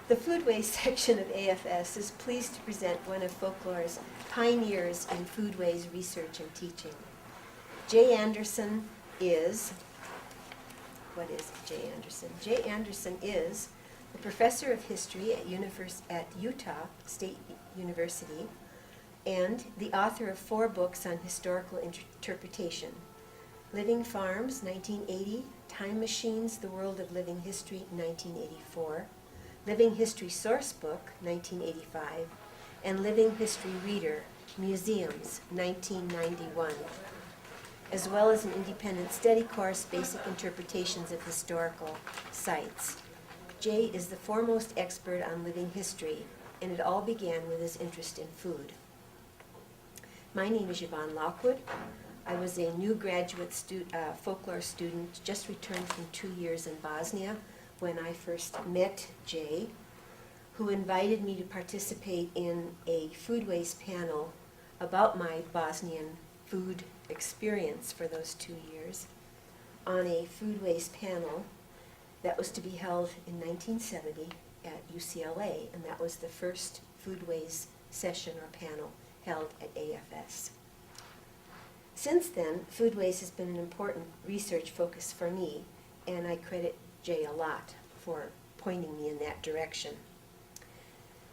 The Foodways section of AFS is pleased to present one of Folklore's pioneers in foodways research and teaching. Jay Anderson is, what is Jay Anderson? Jay Anderson is a professor of history at Utah State University and the author of 4 books on historical interpretation. Living Farms, 1980, Time Machines, The World of Living History, 1984, Living History Sourcebook, 1985, and Living History Reader, Museums, 1991, as well as an independent study course, Basic Interpretations of Historical Sites. Jay is the foremost expert on living history, and it all began with his interest in food. My name is Yvonne Lockwood. I was a new graduate folklore student, just returned from 2 years in Bosnia, when I first met Jay, who invited me to participate in a Foodways panel about my Bosnian food experience for those 2 years, on a Foodways panel that was to be held in 1970 at UCLA, and that was the first Foodways session or panel held at AFS. Since then, Foodways has been an important research focus for me, and I credit Jay a lot for pointing me in that direction.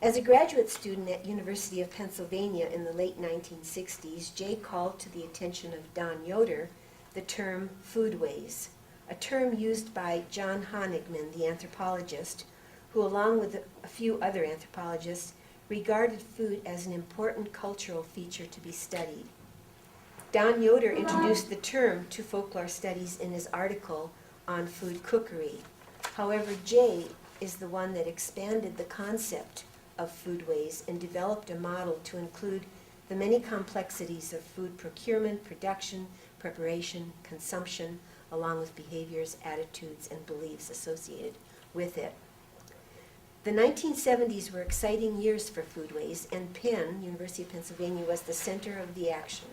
As a graduate student at University of Pennsylvania in the late 1960s, Jay called to the attention of Don Yoder the term foodways, a term used by John Honigman, the anthropologist, who along with a few other anthropologists regarded food as an important cultural feature to be studied. Don Yoder introduced the term to folklore studies in his article on food cookery. However, Jay is the one that expanded the concept of foodways and developed a model to include the many complexities of food procurement, production, preparation, consumption, along with behaviors, attitudes, and beliefs associated with it. The 1970s were exciting years for foodways, and Penn, University of Pennsylvania, was the center of the action.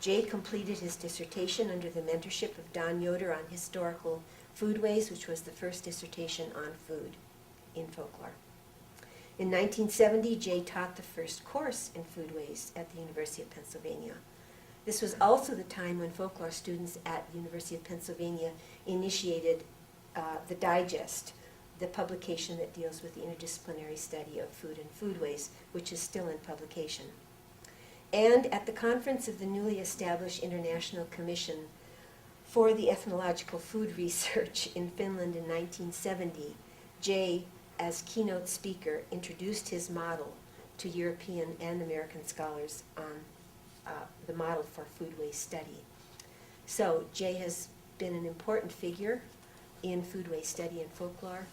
Jay completed his dissertation under the mentorship of Don Yoder on historical foodways, which was the first dissertation on food in folklore. In 1970, Jay taught the first course in foodways at the University of Pennsylvania. This was also the time when folklore students at the University of Pennsylvania initiated the Digest, the publication that deals with the interdisciplinary study of food and foodways, which is still in publication. And at the conference of the newly established International Commission for the Ethnological Food Research in Finland in 1970, Jay, as keynote speaker, introduced his model to European and American scholars on the model for foodways study. So Jay has been an important figure in foodways study and folklore,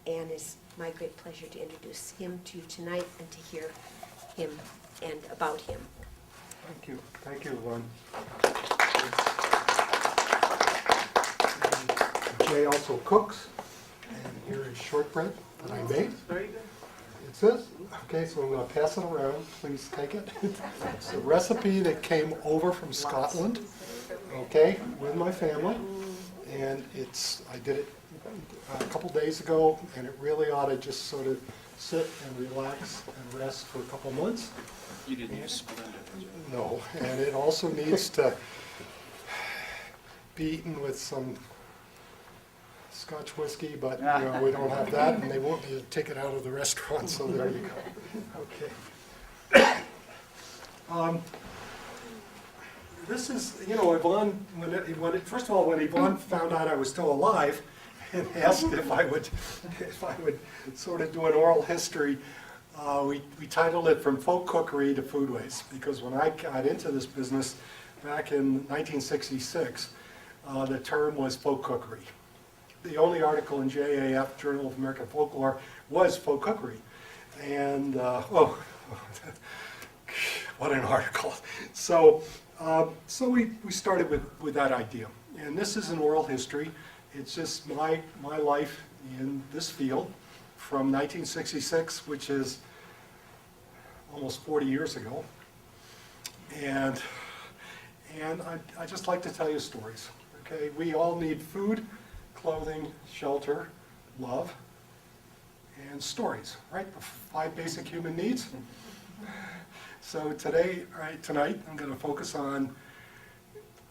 and it's my great pleasure to introduce him to you tonight and to hear him and about him. Thank you. Thank you, Yvonne. Jay also cooks, and here is shortbread that I made. Very good. It says, okay, so I'm going to pass it around. Please take it. It's a recipe that came over from Scotland, okay, with my family, and I did it a couple days ago, and it really ought to just sort of sit and relax and rest for a couple months. You didn't use Splenda, did you? No, and it also needs to be eaten with some Scotch whiskey, but we don't have that, and they want me to take it out of the restaurant, so there you go. Okay. This is, Yvonne, first of all, when Yvonne found out I was still alive and asked if I would sort of do an oral history, we titled it From Folk Cookery to Foodways, because when I got into this business back in 1966, the term was folk cookery. The only article in JAF, Journal of American Folklore, was folk cookery. And, what an article. So we started with that idea. And this is an oral history. It's just my life in this field from 1966, which is almost 40 years ago. And I just like to tell you stories, okay? We all need food, clothing, shelter, love, and stories, right? The 5 basic human needs. So tonight, I'm going to focus on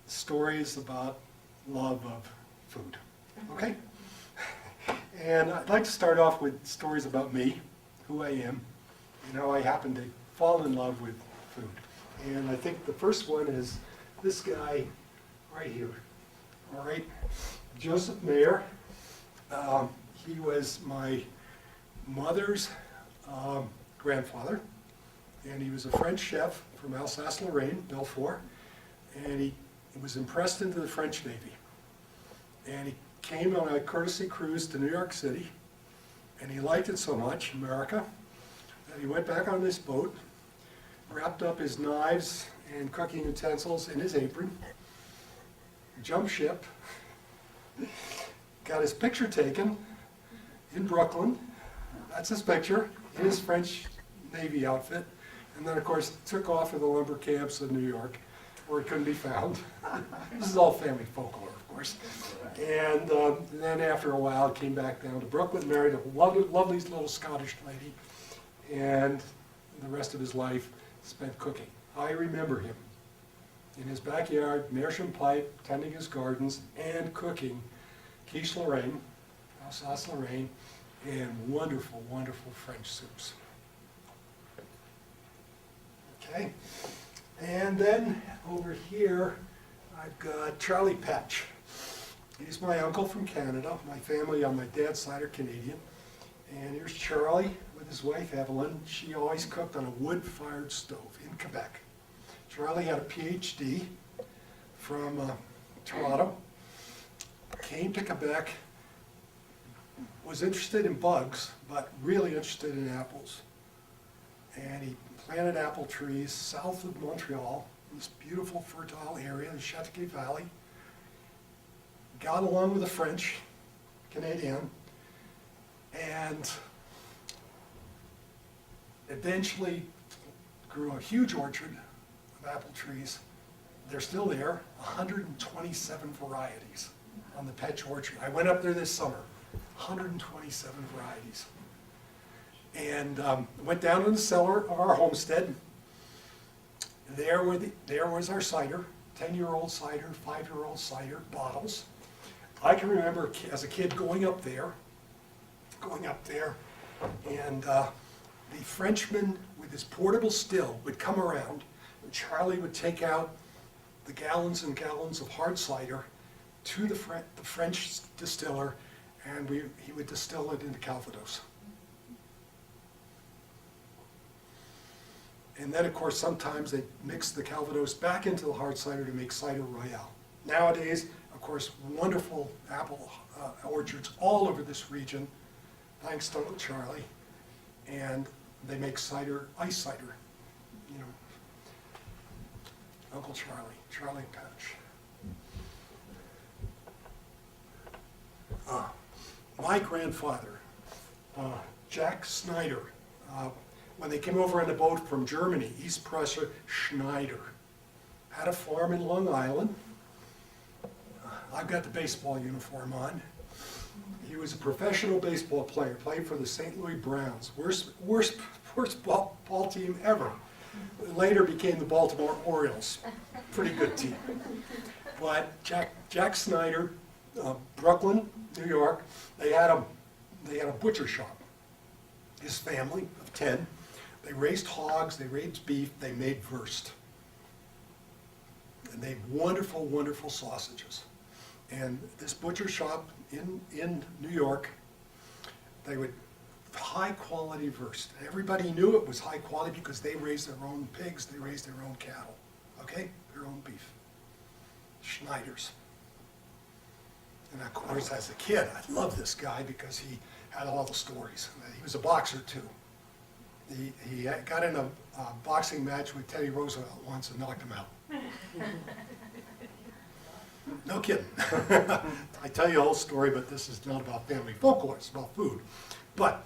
stories about love of food, okay? And I'd like to start off with stories about me, who I am, and how I happened to fall in love with food. And I think the first one is this guy right here, all right? Joseph Mayer. He was my mother's grandfather, and he was a French chef from Alsace-Lorraine, Belfort, and he was impressed into the French Navy. And he came on a courtesy cruise to New York City, and he liked it so much, America, that he went back on this boat, wrapped up his knives and cooking utensils in his apron, jumped ship, got his picture taken in Brooklyn. That's his picture, in his French Navy outfit. And then, of course, took off for the lumber camps of New York, where it couldn't be found. This is all family folklore, of course. And then after a while, came back down to Brooklyn, married a lovely little Scottish lady, and the rest of his life spent cooking. I remember him in his backyard, meerschaum pipe, tending his gardens, and cooking quiche Lorraine, Alsace-Lorraine, and wonderful, wonderful French soups. Okay, and then over here, I've got Charlie Patch. He's my uncle from Canada. My family on my dad's side are Canadian. And here's Charlie with his wife, Evelyn. She always cooked on a wood-fired stove in Quebec. Charlie had a PhD from Toronto, came to Quebec, was interested in bugs, but really interested in apples. And he planted apple trees south of Montreal, in this beautiful fertile area, the Chateauguay Valley. Got along with the French, Canadian, and eventually grew a huge orchard of apple trees. They're still there, 127 varieties on the Petch orchard. I went up there this summer, 127 varieties. And went down in the cellar of our homestead. There was our cider, 10-year-old cider, 5-year-old cider bottles. I can remember as a kid going up there, and the Frenchman with his portable still would come around, and Charlie would take out the gallons and gallons of hard cider to the French distiller, and he would distill it into Calvados. And then, of course, sometimes they mix the Calvados back into the hard cider to make cider royale. Nowadays, of course, wonderful apple orchards all over this region, thanks to Uncle Charlie, and they make cider, ice cider, you know. Uncle Charlie Patch. My grandfather, Jack Snyder, when they came over on the boat from Germany, East Prussia, Schneider, had a farm in Long Island. I've got the baseball uniform on. He was a professional baseball player, played for the St. Louis Browns, worst ball team ever. Later became the Baltimore Orioles, pretty good team. But Jack Snyder, Brooklyn, New York, they had a butcher shop. His family of 10. They raised hogs, they raised beef, they made wurst. And they made wonderful, wonderful sausages. And this butcher shop in New York, they would high quality wurst. Everybody knew it was high quality because they raised their own pigs, they raised their own cattle, okay? Their own beef. Schneiders. And of course, as a kid, I loved this guy because he had all the stories. He was a boxer too. He got in a boxing match with Teddy Roosevelt once and knocked him out. No kidding. I tell you a whole story, but this is not about family folklore, it's about food. But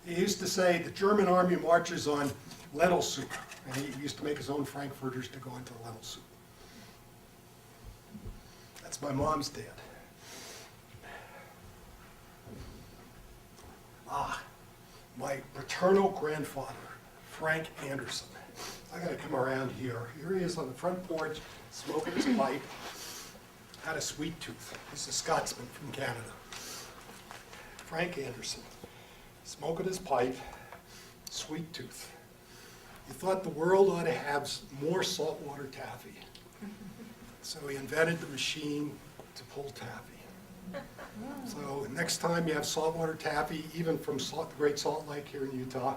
he used to say the German army marches on lentil soup. And he used to make his own frankfurters to go into the lentil soup. That's my mom's dad. my paternal grandfather, Frank Anderson. I gotta come around here. Here he is on the front porch, smoking his pipe. Had a sweet tooth. He's a Scotsman from Canada. Frank Anderson, smoking his pipe, sweet tooth. He thought the world ought to have more saltwater taffy. So he invented the machine to pull taffy. So next time you have saltwater taffy, even from the Great Salt Lake here in Utah,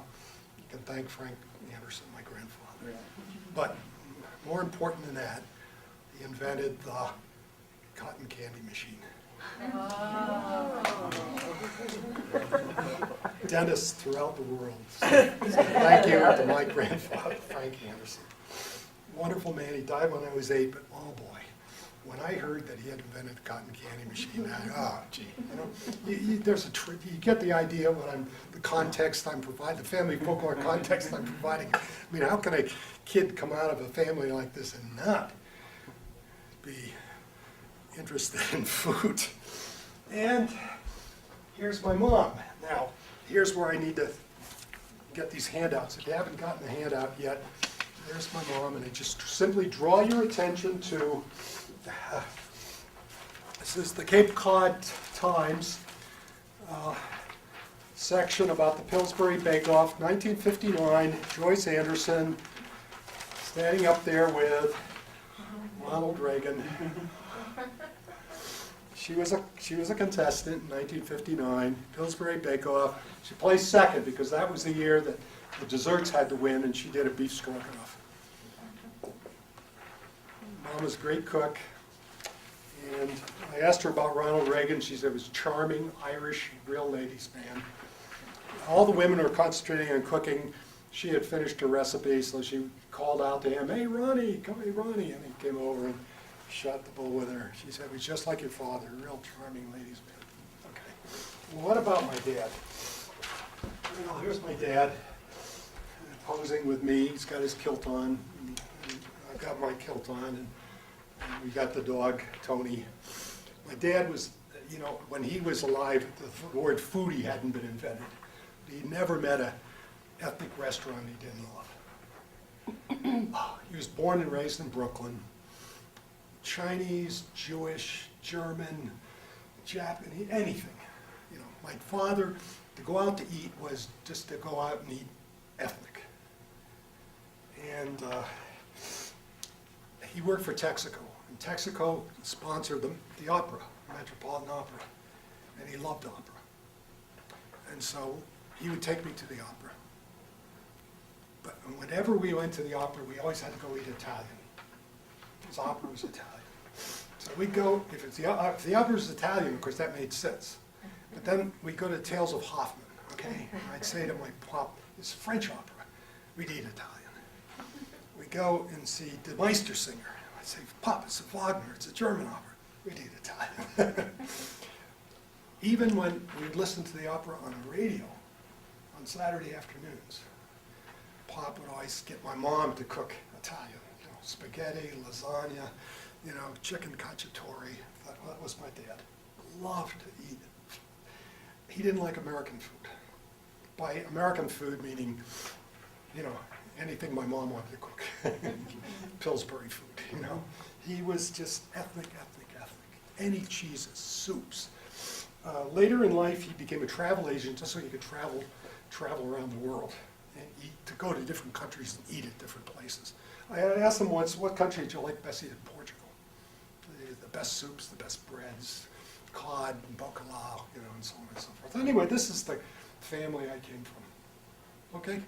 you can thank Frank Anderson, my grandfather. But more important than that, he invented the cotton candy machine. Dentists throughout the world. So thank you to my grandfather, Frank Anderson. Wonderful man. He died when I was 8, but oh boy, when I heard that he had invented the cotton candy machine, there's you get the idea the context I'm providing, the family folklore context I'm providing. I mean, how can a kid come out of a family like this and not be interested in food? And here's my mom. Now, here's where I need to get these handouts. If you haven't gotten the handout yet, there's my mom, and I just simply draw your attention to, this is the Cape Cod Times section about the Pillsbury Bake Off, 1959, Joyce Anderson, standing up there with Ronald Reagan. She was a contestant in 1959, Pillsbury Bake Off. She placed second because that was the year that the desserts had to win, and she did a beef stroganoff. Mom was a great cook, and I asked her about Ronald Reagan. She said he was charming, Irish, real ladies' man. All the women were concentrating on cooking. She had finished her recipe, so she called out to him, "Hey, Ronnie, come hey, Ronnie," and he came over and shot the bull with her. She said, "He's just like your father, a real charming ladies' man." Okay. Well, what about my dad? Well, here's my dad posing with me. He's got his kilt on. And I've got my kilt on, and we got the dog, Tony. My dad was, when he was alive, the word foodie hadn't been invented. He never met an ethnic restaurant he didn't love. He was born and raised in Brooklyn. Chinese, Jewish, German, Japanese, anything. My father, to go out to eat was just to go out and eat ethnic. And he worked for Texaco. And Texaco sponsored the opera, Metropolitan Opera. And he loved opera. And so he would take me to the opera. But whenever we went to the opera, we always had to go eat Italian. Because opera was Italian. So we'd go, if the opera was Italian, of course that made sense. But then we'd go to Tales of Hoffmann, okay? And I'd say to my pop, "It's French opera." We'd eat Italian. We'd go and see the Meistersinger. I'd say, "Pop, it's a Wagner, it's a German opera." We'd eat Italian. Even when we'd listen to the opera on the radio on Saturday afternoons, Pop would always get my mom to cook Italian. Spaghetti, lasagna, chicken cacciatore. That was my dad. Loved to eat. He didn't like American food. By American food, meaning, anything my mom wanted to cook. Pillsbury food, He was just ethnic. Any cheeses, soups. Later in life, he became a travel agent just so he could travel around the world and eat, to go to different countries and eat at different places. I asked him once, "What country did you like best to eat in Portugal?" The best soups, the best breads, cod and bacalhau, and so on and so forth. Anyway, this is the family I came from. Okay?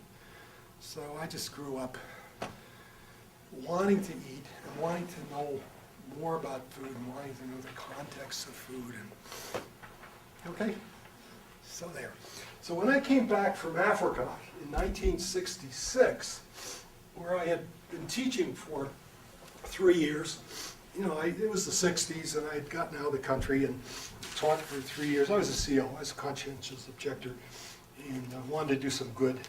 So I just grew up wanting to eat and wanting to know more about food and wanting to know the context of food. Okay? So there. So when I came back from Africa in 1966, where I had been teaching for 3 years, it was the 60s, and I had gotten out of the country and taught for 3 years. I was a CO, I was a conscientious objector, and I wanted to do some good.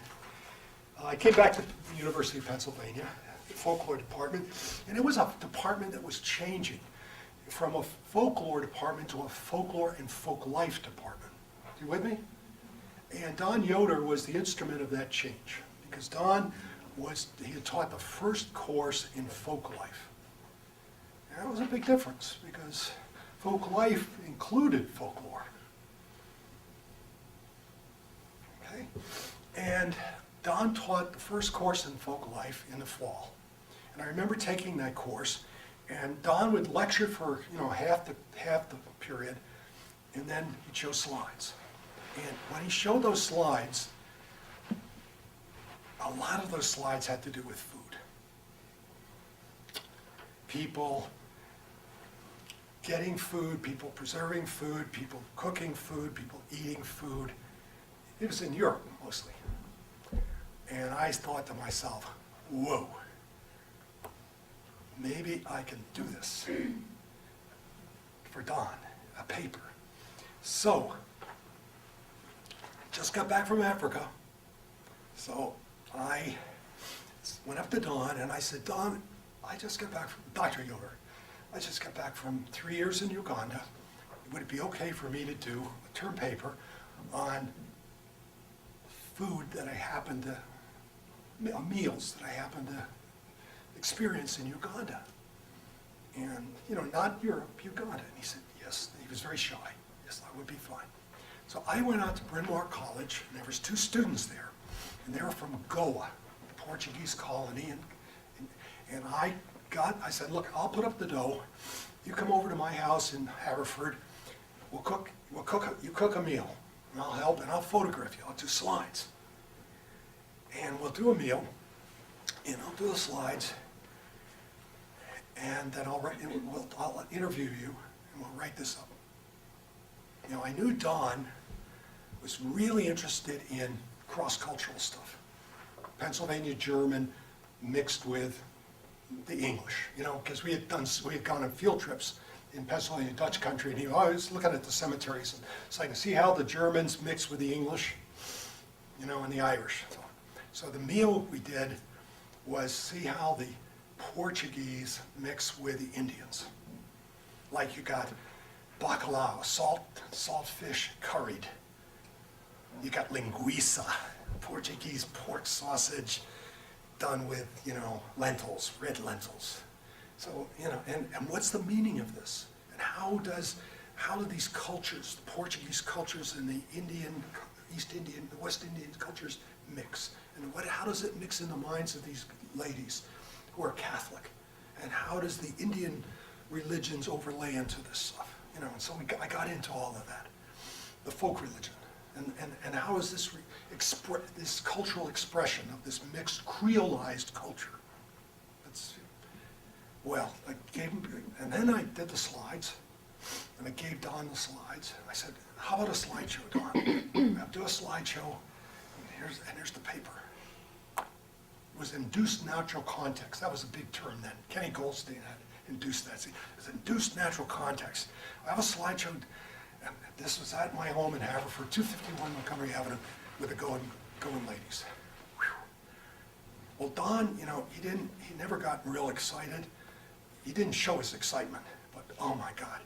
I came back to the University of Pennsylvania, the folklore department, and it was a department that was changing from a folklore department to a folklore and folklife department. You with me? And Don Yoder was the instrument of that change, because he had taught the first course in folk life. And that was a big difference, because folk life included folklore. Okay? And Don taught the first course in folk life in the fall. And I remember taking that course, and Don would lecture for, half the period, and then he'd show slides. And when he showed those slides, a lot of those slides had to do with food. People getting food, people preserving food, people cooking food, people eating food. It was in Europe mostly. And I thought to myself, whoa, maybe I can do this for Don, a paper. So, just got back from Africa, so I went up to Don and I said, Don, I just got back from, Dr. Yoder, I just got back from 3 years in Uganda. Would it be okay for me to do a term paper on food that I happen to, meals that I happen to experience in Uganda? And, not Europe, Uganda. And he said, yes. He was very shy. Yes, that would be fine. So I went out to Bryn Mawr College, and there was 2 students there, and they were from Goa, the Portuguese colony, and I said, look, I'll put up the dough, you come over to my house in Haverford, you cook a meal, and I'll help, and I'll photograph you, I'll do slides. And we'll do a meal, and I'll do the slides, and then I'll interview you, and we'll write this up. I knew Don was really interested in cross-cultural stuff. Pennsylvania German mixed with the English, because we had gone on field trips in Pennsylvania Dutch country, and he was looking at the cemeteries, and it's like, see how the Germans mix with the English, and the Irish. So the meal we did was see how the Portuguese mix with the Indians. Like you got bacalhau, salt fish curried. You got linguiça, Portuguese pork sausage done with, lentils, red lentils. So, and what's the meaning of this? And how do these cultures, the Portuguese cultures and the Indian, East Indian, the West Indian cultures mix? And how does it mix in the minds of these ladies who are Catholic? And how does the Indian religions overlay into this stuff? And so I got into all of that, the folk religion, and how is this this cultural expression of this mixed creolized culture? And then I did the slides, and I gave Don the slides. I said, how about a slideshow, Don? I'll do a slideshow, and here's the paper. It was induced natural context. That was a big term then. Kenny Goldstein had induced that. See, it's induced natural context. I have a slideshow, and this was at my home in Haverford, 251 Montgomery Avenue, with the going ladies. Whew. Well, Don, he never got real excited. He didn't show his excitement, but oh my God,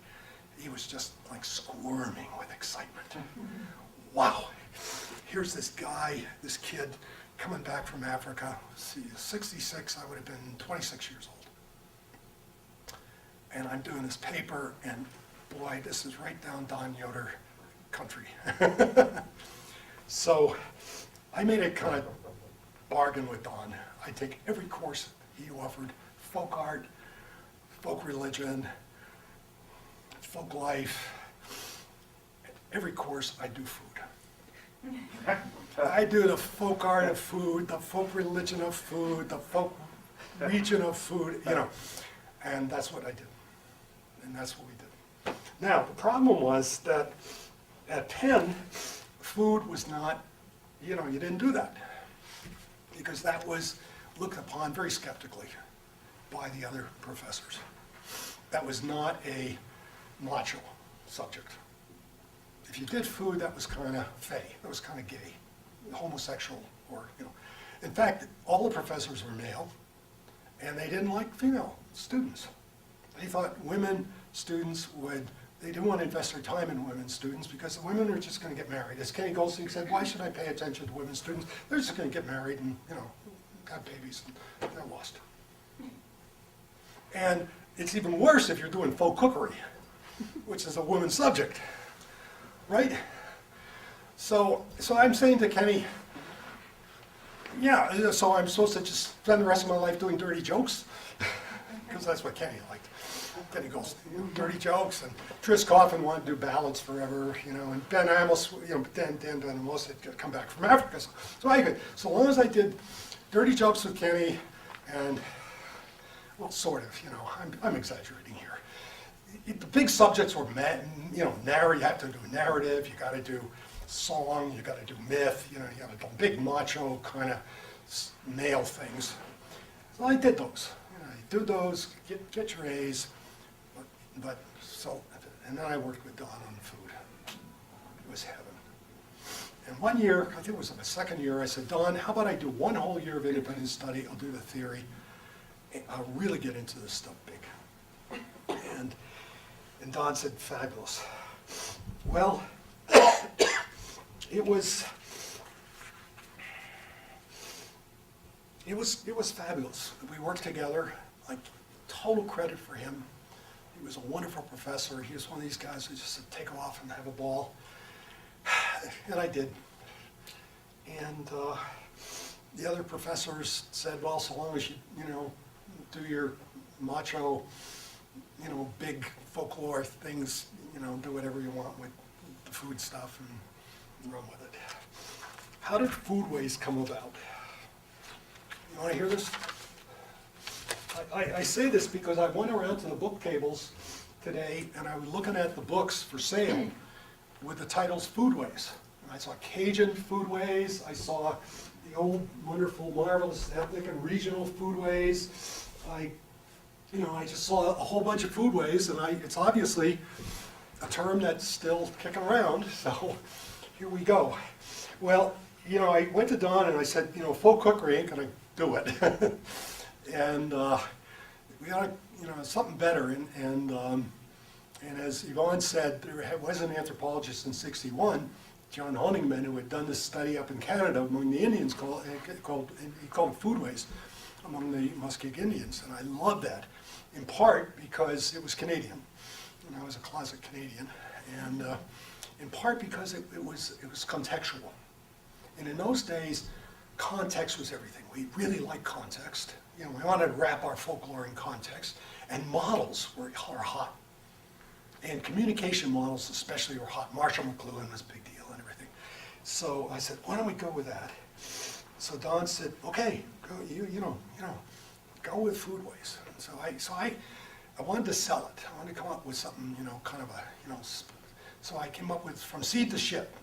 he was just like squirming with excitement. Wow, here's this guy, this kid, coming back from Africa. See, 66, I would have been 26 years old. And I'm doing this paper, and boy, this is right down Don Yoder country. So I made a kind of bargain with Don. I take every course he offered, folk art, folk religion, folk life. Every course I do food. I do the folk art of food, the folk religion of food, the folk region of food, and that's what I did. And that's what we did. Now, the problem was that at Penn, food was not, you didn't do that. Because that was looked upon very skeptically by the other professors. That was not a macho subject. If you did food, that was kind of fey, that was kind of gay, homosexual, or, In fact, all the professors were male, and they didn't like female students. They thought women students would they didn't want to invest their time in women students because the women are just going to get married. As Kenny Goldstein said, why should I pay attention to women students? They're just going to get married and, have babies, and they're lost. And it's even worse if you're doing folk cookery, which is a women's subject, right? So I'm saying to Kenny, yeah, so I'm supposed to just spend the rest of my life doing dirty jokes? Because that's what Kenny liked. Kenny goes, dirty jokes, and Tris Coffin wanted to do ballads forever, and Ben Amos, Dan Ben Amos had come back from Africa. So long as I did dirty jokes with Kenny, and, well, sort of, I'm exaggerating here. The big subjects were, you have to do narrative, you got to do song, you got to do myth, you got to do big macho kind of male things. So I did those. I do those, get your A's, and then I worked with Don on the food. It was heaven. And one year, I think it was my second year, I said, Don, how about I do one whole year of independent study, I'll do the theory, and I'll really get into this stuff big. And Don said, fabulous. Well, it was fabulous. We worked together, like total credit for him. He was a wonderful professor. He was one of these guys who just said, take off and have a ball. And I did. And the other professors said, well, so long as you, do your macho, big folklore things, do whatever you want with the food stuff and run with it. How did Foodways come about? You want to hear this? I say this because I went around to the book tables today and I was looking at the books for sale with the titles Foodways. I saw Cajun Foodways, I saw the old, wonderful, marvelous, ethnic and regional Foodways. I just saw a whole bunch of Foodways, and it's obviously a term that's still kicking around, so here we go. Well, I went to Don and I said, folk cookery ain't gonna do it. And we got something better, and as Yvonne said, there was an anthropologist in '61, John Honigman, who had done this study up in Canada among the Indians, he called it Foodways, among the Muskeg Indians, and I loved that, in part because it was Canadian, and I was a closet Canadian, and in part because it was contextual. And in those days, context was everything. We really liked context. We wanted to wrap our folklore in context, and models are hot. And communication models especially were hot. Marshall McLuhan was a big deal and everything. So I said, why don't we go with that? So Don said, okay, go, go with Foodways. So I wanted to sell it. I wanted to come up with something, kind of a, so I came up with from seed to ship.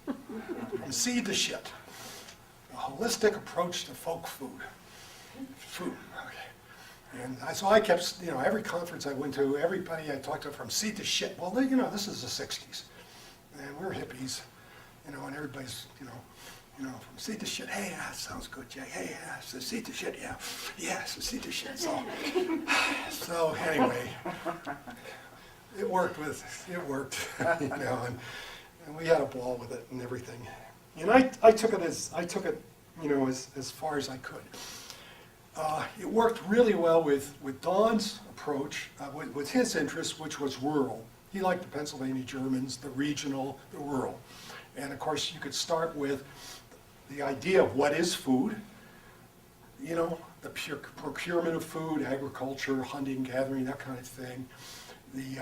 From seed to ship. A holistic approach to folk food. Food, okay. And so I kept, every conference I went to, everybody I talked to from seed to ship. Well, this is the 60s. And we're hippies, and everybody's, from seed to shit, hey, that sounds good, Jay. Hey, yeah, so seed to shit, yeah, so seed to shit. So anyway, it worked, and we had a ball with it and everything. And I took it as far as I could. It worked really well with Don's approach, with his interest, which was rural. He liked the Pennsylvania Germans, the regional, the rural. And of course, you could start with the idea of what is food, the pure procurement of food, agriculture, hunting, gathering, that kind of thing, the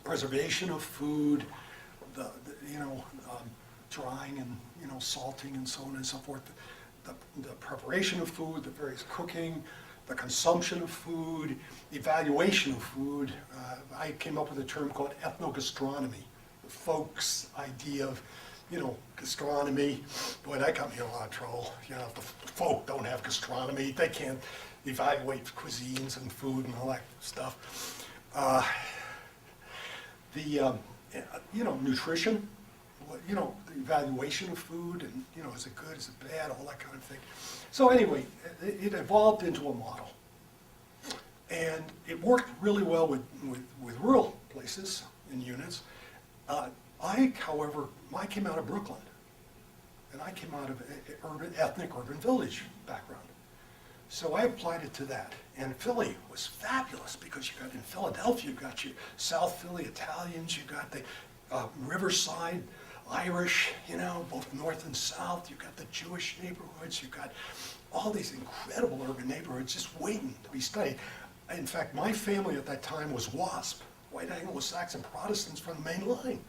preservation of food, drying and salting and so on and so forth, the preparation of food, the various cooking, the consumption of food, the evaluation of food. I came up with a term called ethnogastronomy, the folks' idea of gastronomy. Boy, that got me in a lot of trouble. If the folk don't have gastronomy, they can't evaluate cuisines and food and all that stuff. Nutrition, the evaluation of food, and is it good, is it bad, all that kind of thing. So anyway, it evolved into a model. And it worked really well with rural places and units. However, I came out of Brooklyn, and I came out of ethnic urban village background. So I applied it to that. And Philly was fabulous because you got in Philadelphia, you got your South Philly Italians, you got the Riverside Irish, you know, both north and south. You got the Jewish neighborhoods. You got all these incredible urban neighborhoods just waiting to be studied. In fact, my family at that time was WASP, White Anglo-Saxon Protestants from the main line.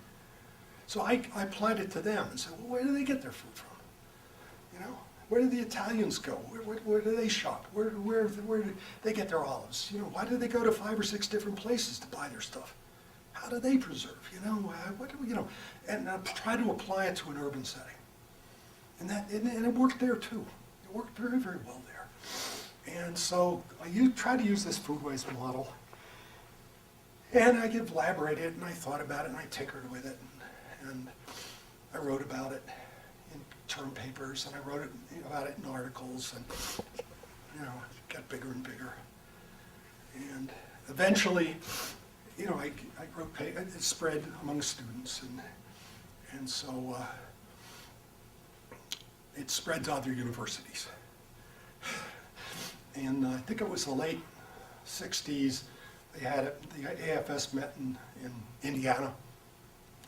So I applied it to them and said, well, where do they get their food from? You know, where do the Italians go? Where do they shop? Where do they get their olives? You know, why do they go to 5 or 6 different places to buy their stuff? How do they preserve? You know, what do we, you know? And try to apply it to an urban setting. And it worked there too. It worked very, very well there. And so I try to use this Foodways model. And I elaborated it, and I thought about it, and I tinkered with it, and I wrote about it in term papers, and I wrote about it in articles, and you know, it got bigger and bigger. And eventually, you know, I wrote, it spread among students, and so it spread to other universities. And I think it was the late 60s, they had it, the AFS met in Indiana,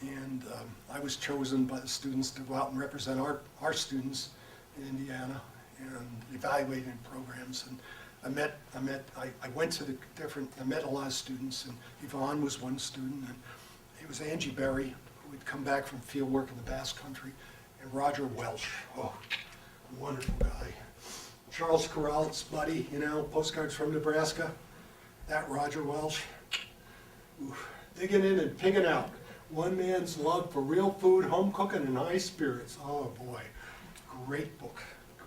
and I was chosen by the students to go out and represent our students in Indiana and evaluating programs. And I went to the I met a lot of students, and Yvonne was one student, and it was Angie Berry, who had come back from field work in the Basque Country, and Roger Welsh, oh, wonderful guy. Charles Corral's buddy, you know, postcards from Nebraska, that Roger Welsh. Oof. Digging in and pigging out. One man's love for real food, home cooking, and high spirits. Oh boy, great book,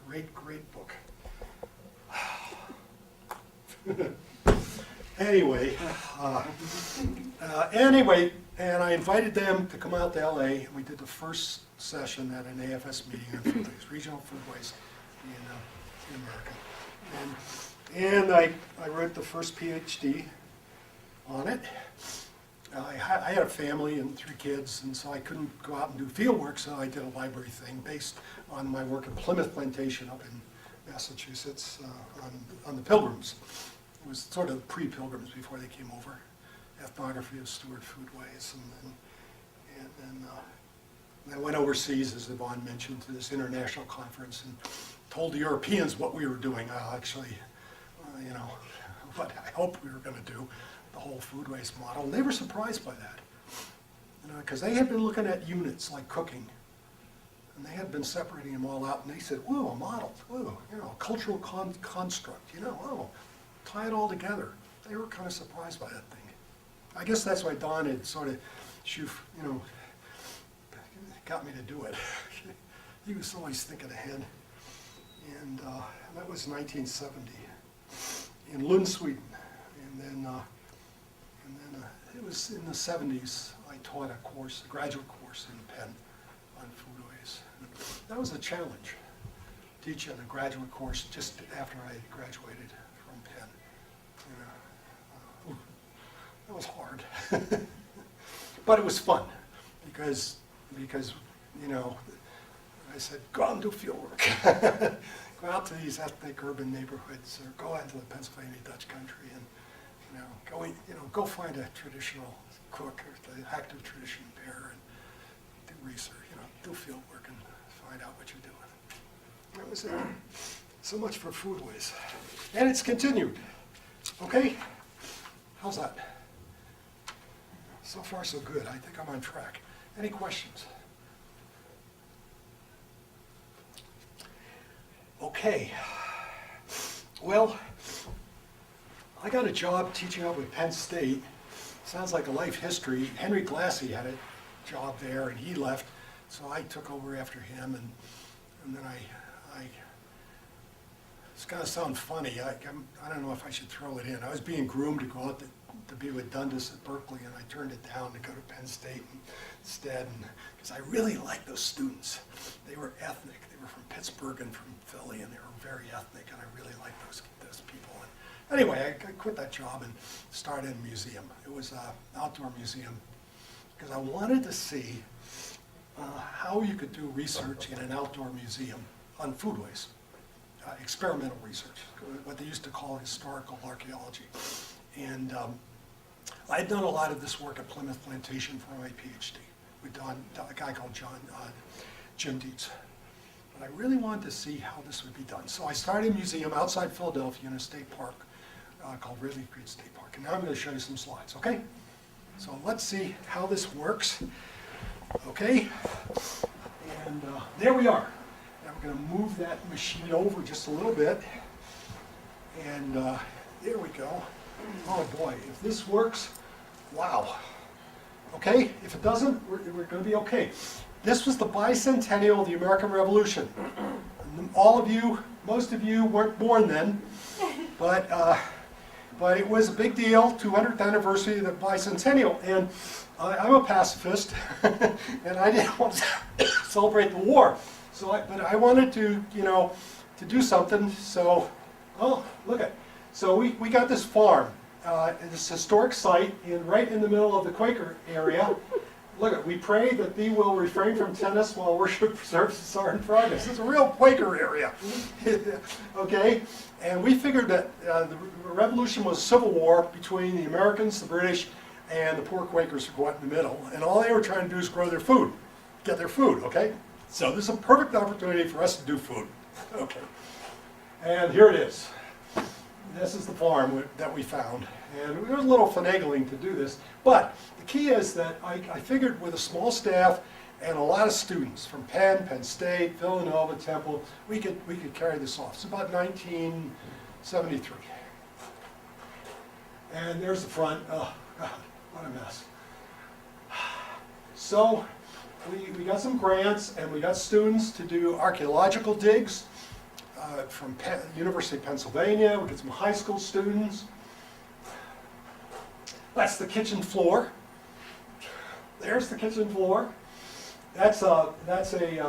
great book. Anyway, and I invited them to come out to LA, and we did the first session at an AFS meeting on Foodways, regional foodways in America. And I wrote the first PhD on it. I had a family and 3 kids, and so I couldn't go out and do field work, so I did a library thing based on my work at Plymouth Plantation up in Massachusetts on the Pilgrims. It was sort of pre-Pilgrims before they came over. Ethnography of Stewart Foodways, and then I went overseas, as Yvonne mentioned, to this international conference and told the Europeans what we were doing. You know, what I hoped we were going to do, the whole Foodways model. And they were surprised by that, you know, because they had been looking at units like cooking, and they had been separating them all out, and they said, whoa, a model, whoa, you know, a cultural construct, you know, oh, tie it all together. They were kind of surprised by that thing. I guess that's why Don had sort of, you know, got me to do it. He was always thinking ahead. And that was 1970 in Lund, Sweden. And then it was in the 70s I taught a graduate course in Penn on Foodways. That was a challenge, teaching a graduate course just after I graduated from Penn. You know, that was hard. But it was fun because you know, I said, go out and do field work. Go out to these ethnic urban neighborhoods, or go out to the Pennsylvania Dutch country, and go find a traditional cook or the active tradition bearer, and do research. You know, do field work and find out what you're doing. That was it. So much for Foodways, and it's continued. Okay, how's that? So far, so good. I think I'm on track. Any questions? Okay. Well, I got a job teaching up at Penn State. Sounds like a life history. Henry Glassy had a job there, and he left, so I took over after him, and then it's going to sound funny. I don't know if I should throw it in. I was being groomed to go out to be with Dundas at Berkeley, and I turned it down to go to Penn State instead, because I really liked those students. They were ethnic. They were from Pittsburgh and from Philly, and they were very ethnic, and I really liked those people. Anyway, I quit that job and started a museum. It was an outdoor museum because I wanted to see how you could do research in an outdoor museum on foodways, experimental research, what they used to call historical archaeology. And I had done a lot of this work at Plymouth Plantation for my PhD with a guy called Jim Dietz. But I really wanted to see how this would be done. So I started a museum outside Philadelphia in a state park called Ridley Creek State Park. And now I'm going to show you some slides, okay? So let's see how this works, okay? And there we are. Now we're going to move that machine over just a little bit. And there we go. Oh boy, if this works, wow. Okay, if it doesn't, we're going to be okay. This was the bicentennial of the American Revolution. All of you, most of you weren't born then, but it was a big deal, 200th anniversary of the bicentennial. And I'm a pacifist, and I didn't want to celebrate the war. But I wanted to, to do something. So, oh, look at. So we got this farm, this historic site, right in the middle of the Quaker area. Look, we pray that thee will refrain from tennis while worship services are in progress. It's a real Quaker area, okay? And we figured that the revolution was a civil war between the Americans, the British, and the poor Quakers who go out in the middle. And all they were trying to do is grow their food, get their food, okay? So this is a perfect opportunity for us to do food, okay? And here it is. This is the farm that we found. And there was a little finagling to do this, but the key is that I figured with a small staff and a lot of students from Penn State, Villanova, Temple, we could carry this off. It's about 1973. And there's the front. Oh, God, what a mess. So we got some grants and we got students to do archaeological digs from University of Pennsylvania. We got some high school students. That's the kitchen floor. There's the kitchen floor. That's actually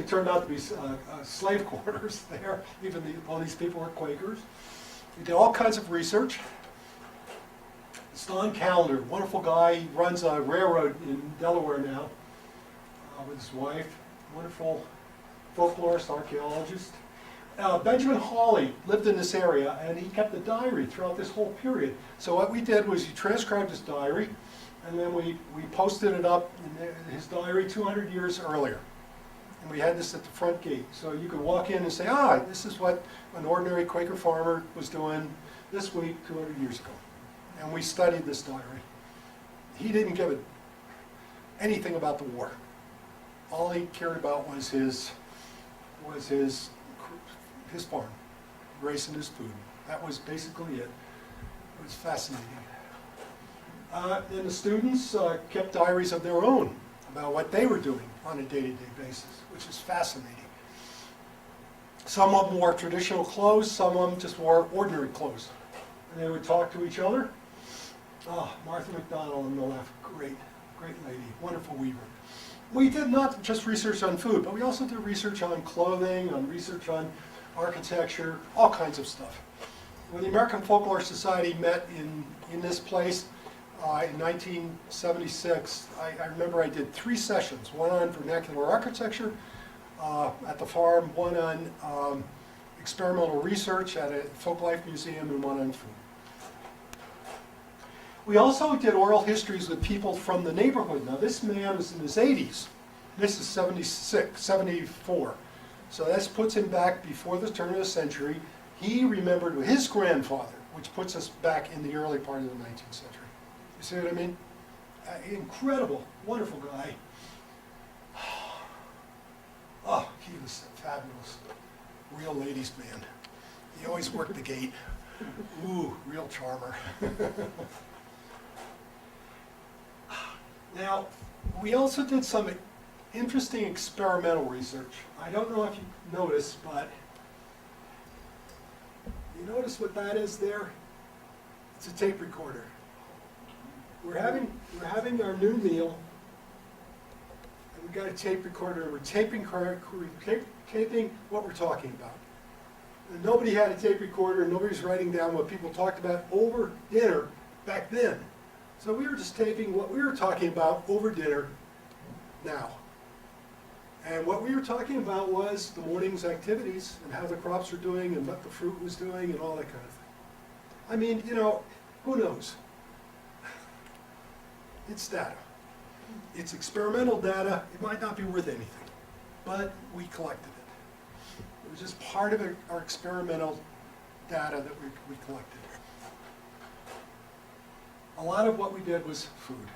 turned out to be slave quarters there. Even all these people were Quakers. We did all kinds of research. Don Callender, wonderful guy. He runs a railroad in Delaware now with his wife. Wonderful folklorist, archaeologist. Benjamin Hawley lived in this area, and he kept a diary throughout this whole period. So what we did was he transcribed his diary, and then we posted it up in his diary 200 years earlier. And we had this at the front gate. So you could walk in and say, this is what an ordinary Quaker farmer was doing this week 200 years ago. And we studied this diary. He didn't give it anything about the war. All he cared about was his farm, raising his food. That was basically it. It was fascinating. And the students kept diaries of their own about what they were doing on a day-to-day basis, which is fascinating. Some of them wore traditional clothes, some of them just wore ordinary clothes. And they would talk to each other. Oh, Martha McDonald on the left, great lady, wonderful weaver. We did not just research on food, but we also did research on clothing, on research on architecture, all kinds of stuff. When the American Folklore Society met in this place in 1976, I remember I did 3 sessions, one on vernacular architecture at the farm, one on experimental research at a folklife museum, and one on food. We also did oral histories with people from the neighborhood. Now this man is in his 80s. This is 74. So this puts him back before the turn of the century. He remembered his grandfather, which puts us back in the early part of the 19th century. You see what I mean? Incredible, wonderful guy. Oh, he was fabulous. Real ladies' man. He always worked the gate. Ooh, real charmer. Now, we also did some interesting experimental research. I don't know if you noticed, but you notice what that is there? It's a tape recorder. We're having our noon meal, and we've got a tape recorder, and we're taping what we're talking about. And nobody had a tape recorder, and nobody's writing down what people talked about over dinner back then. So we were just taping what we were talking about over dinner now. And what we were talking about was the morning's activities and how the crops were doing and what the fruit was doing and all that kind of thing. I mean, you know, who knows? It's data. It's experimental data. It might not be worth anything, but we collected it. It was just part of our experimental data that we collected. A lot of what we did was food,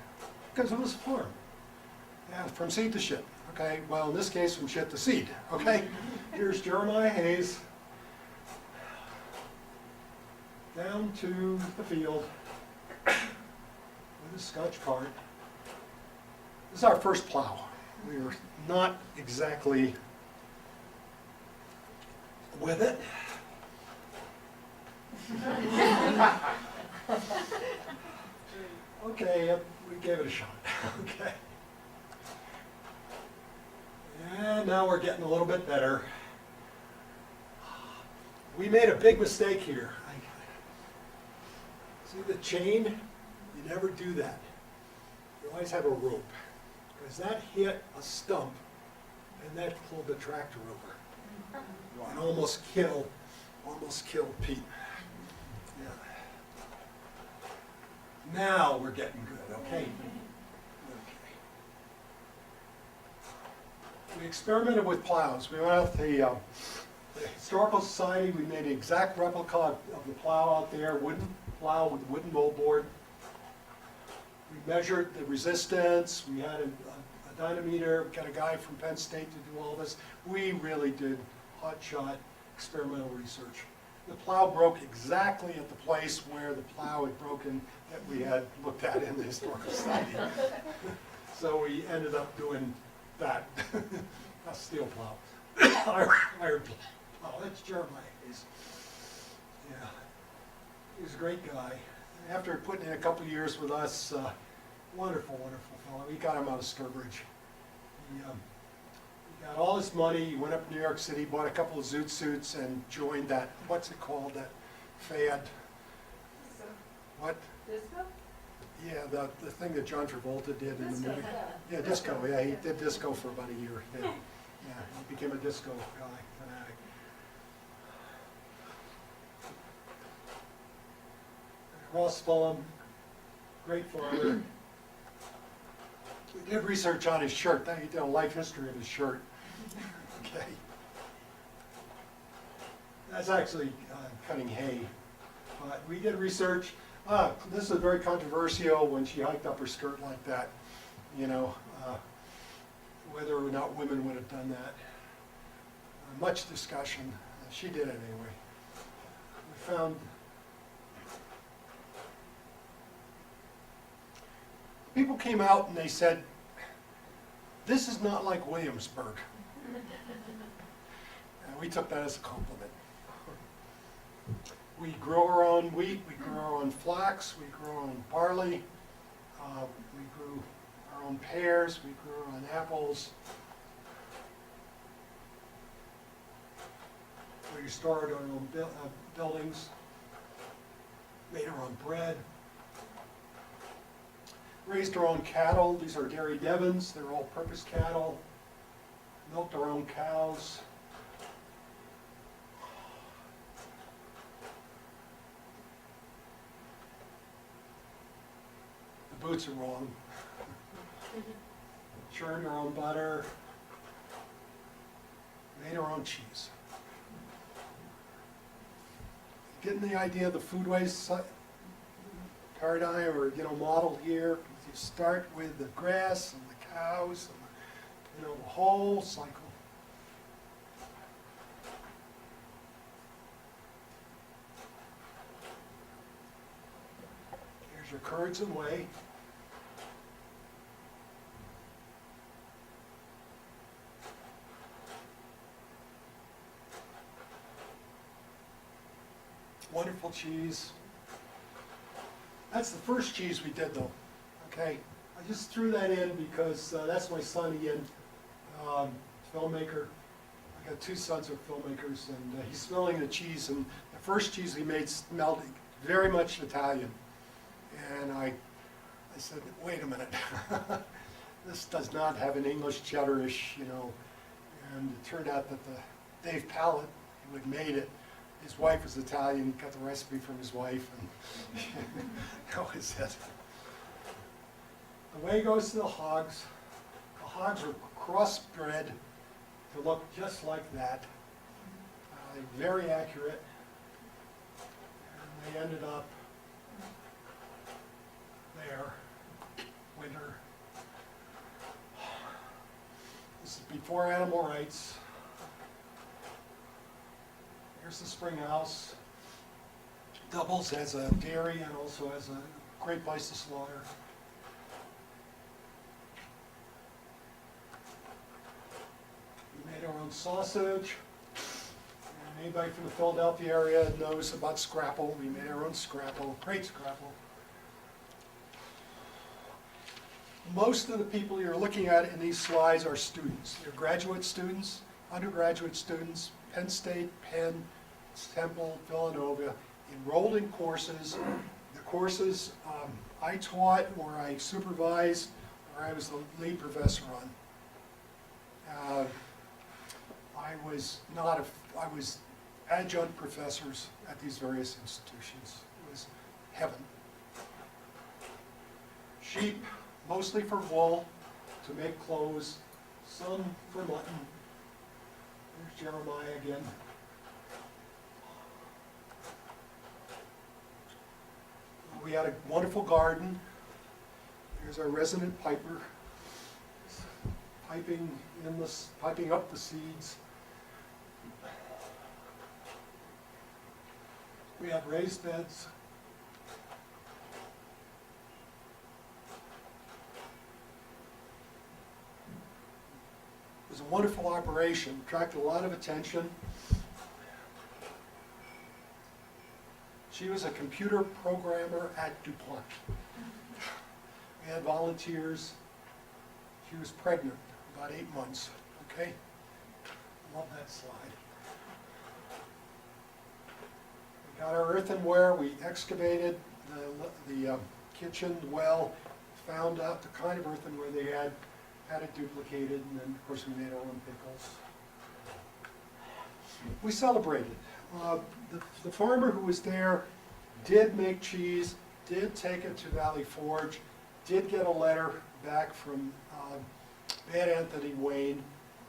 because it was a farm. Yeah, from seed to shit, okay? Well, in this case, from shit to seed, okay? Here's Jeremiah Hayes down to the field with a Scotch cart. This is our first plow. We were not exactly with it. Okay, we gave it a shot, okay. And now we're getting a little bit better. We made a big mistake here. See the chain? You never do that. You always have a rope, because that hit a stump and that pulled the tractor over and almost killed Pete. Yeah. Now we're getting good, okay? We experimented with plows. We went out to the Historical Society. We made an exact replica of the plow out there, wooden plow with wooden moldboard. We measured the resistance. We had a dynamometer. We got a guy from Penn State to do all this. We really did hotshot experimental research. The plow broke exactly at the place where the plow had broken that we had looked at in the Historical Society. So we ended up doing that. A steel plow. Iron plow. That's Jeremiah. Yeah. He was a great guy. After putting in a couple of years with us, wonderful, wonderful fellow. We got him out of Sturbridge. He got all his money. He went up to New York City, bought a couple of zoot suits, and joined that, what's it called, that fad? What? Disco? Yeah, the thing that John Travolta did in the movie. Yeah, disco. Yeah, he did disco for about a year. Yeah, he became a disco guy, fanatic. Ross Fulham, great farmer. We did research on his shirt. He did a life history of his shirt. Okay. That's actually cutting hay. But we did research. This is very controversial when she hiked up her skirt like that, you know, whether or not women would have done that. Much discussion. She did it anyway. We found people came out and they said, this is not like Williamsburg. And we took that as a compliment. We grow our own wheat, we grow our own flax, we grow our own barley, we grew our own pears, we grew our own apples. We restored our own buildings, made our own bread, raised our own cattle. These are dairy Devons, they're all-purpose cattle, milked our own cows. The boots are wrong. Churned our own butter, made our own cheese. Getting the idea of the Foodways paradigm or, you know, model here. You start with the grass and the cows and, you know, the whole cycle. Here's your curds and whey. Wonderful cheese. That's the first cheese we did though, okay? I just threw that in because that's my son Ian, filmmaker. I got two sons are filmmakers, and he's smelling the cheese, and the first cheese he made smelled very much Italian. And I said, wait a minute, this does not have an English cheddar-ish, you know. And it turned out that the Dave Pallet, who had made it, his wife was Italian, he got the recipe from his wife, and that was it. Away goes to the hogs. The hogs were crossbred to look just like that. Very accurate. And they ended up there, winter. This is before animal rights. Here's the spring house. Doubles as a dairy and also as a great place to slaughter. We made our own sausage. And anybody from the Philadelphia area knows about scrapple. We made our own scrapple, great scrapple. Most of the people you're looking at in these slides are students. They're graduate students, undergraduate students, Penn State, Penn, Temple, Villanova, enrolled in courses. The courses I taught or I supervised or I was the lead professor on. I was adjunct professors at these various institutions. It was heaven. Sheep, mostly for wool, to make clothes, some for mutton. There's Jeremiah again. We had a wonderful garden. Here's our resident piper, piping up the seeds. We have raised beds. It was a wonderful operation, attracted a lot of attention. She was a computer programmer at DuPont. We had volunteers. She was pregnant, about 8 months, okay? Love that slide. We got our earthenware, we excavated the kitchen, the well, found out the kind of earthenware they had it duplicated, and then of course we made our own pickles. We celebrated. The farmer who was there did make cheese, did take it to Valley Forge, did get a letter back from Bad Anthony Wayne.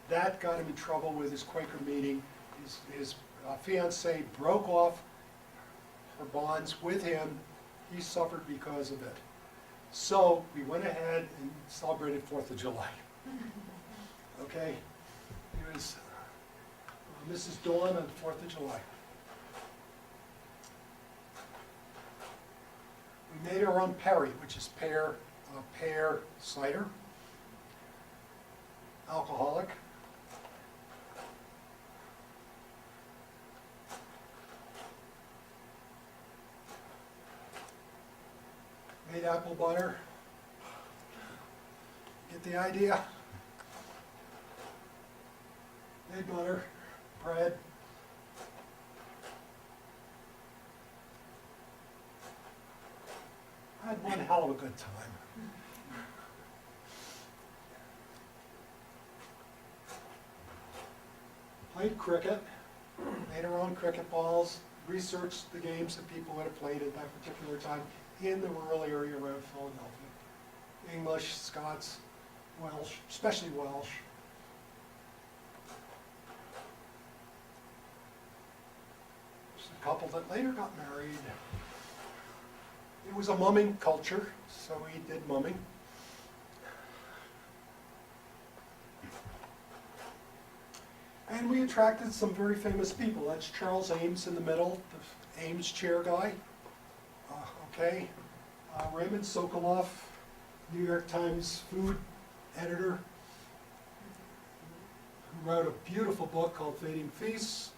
That got him in trouble with his Quaker meeting. His fiancée broke off her bonds with him. He suffered because of it. So we went ahead and celebrated 4th of July. Okay? It was Mrs. Dawn on 4th of July. We made our own perry, which is pear cider, alcoholic. Made apple butter. Get the idea? Made butter, bread. I had one hell of a good time. Played cricket, made our own cricket balls, researched the games that people would have played at that particular time in the rural area around Philadelphia. English, Scots, Welsh, especially Welsh. There's a couple that later got married. It was a mumming culture, so we did mumming. And we attracted some very famous people. That's Charles Ames in the middle, the Ames chair guy. Okay. Raymond Sokoloff, New York Times food editor, who wrote a beautiful book called Fading Feasts.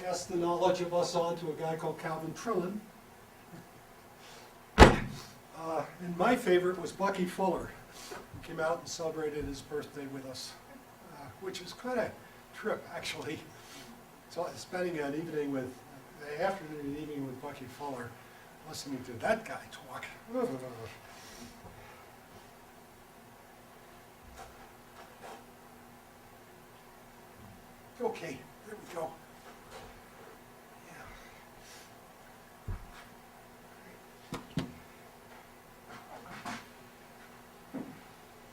Passed the knowledge of us on to a guy called Calvin Trillin. And my favorite was Bucky Fuller, who came out and celebrated his birthday with us, which is quite a trip, actually. So spending an evening with, afternoon and evening with Bucky Fuller, listening to that guy talk. Okay, there we go.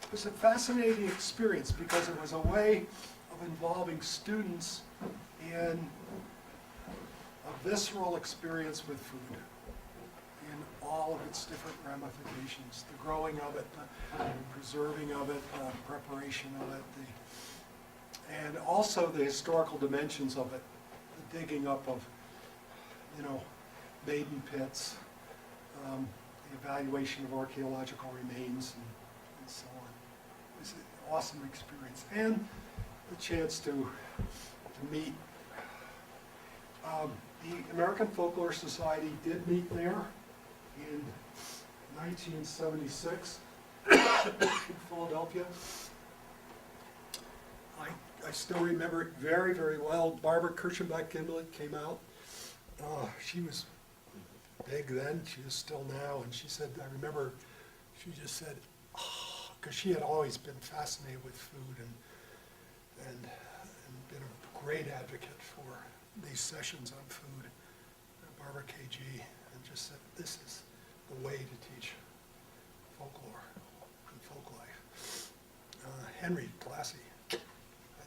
It was a fascinating experience because it was a way of involving students in a visceral experience with food in all of its different ramifications, the growing of it, the preserving of it, the preparation of it, and also the historical dimensions of it, the digging up of, maiden pits, the evaluation of archaeological remains, and so on. It was an awesome experience, and the chance to meet. The American Folklore Society did meet there in 1976 in Philadelphia. I still remember it very, very well. Barbara Kirchenbach-Gimlet came out. She was big then, she is still now, and she said, I remember, she just said, because she had always been fascinated with food and been a great advocate for these sessions on food, Barbara KG, and just said, this is the way to teach folklore and folk life. Henry Glassy had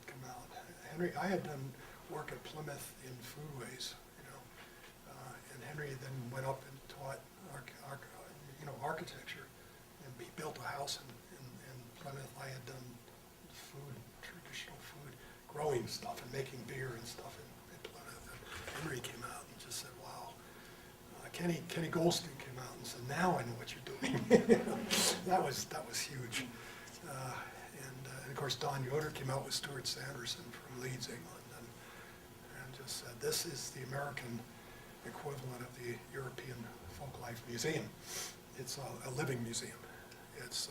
come out. Henry, I had done work at Plymouth in Foodways, and Henry then went up and taught architecture, and he built a house in Plymouth. I had done food, traditional food, growing stuff and making beer and stuff in Plymouth. And Henry came out and just said, wow. Kenny Golston came out and said, now I know what you're doing. that was huge. And of course Don Yoder came out with Stuart Sanderson from Leeds, England, and just said, this is the American equivalent of the European Folklife Museum. It's a living museum. It's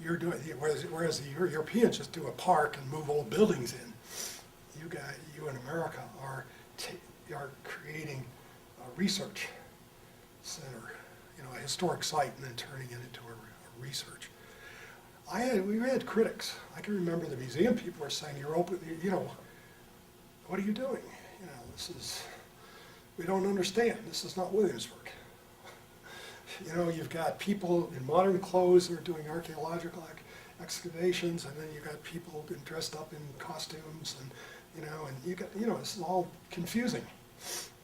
you're doing, whereas the Europeans just do a park and move old buildings in. You in America are creating a research center, a historic site, and then turning it into a research. We had critics. I can remember the museum people were saying, "You're open. What are you doing? This is." We don't understand. This is not Williamsburg. You've got people in modern clothes that are doing archaeological excavations, and then you've got people dressed up in costumes, and you got, this is all confusing.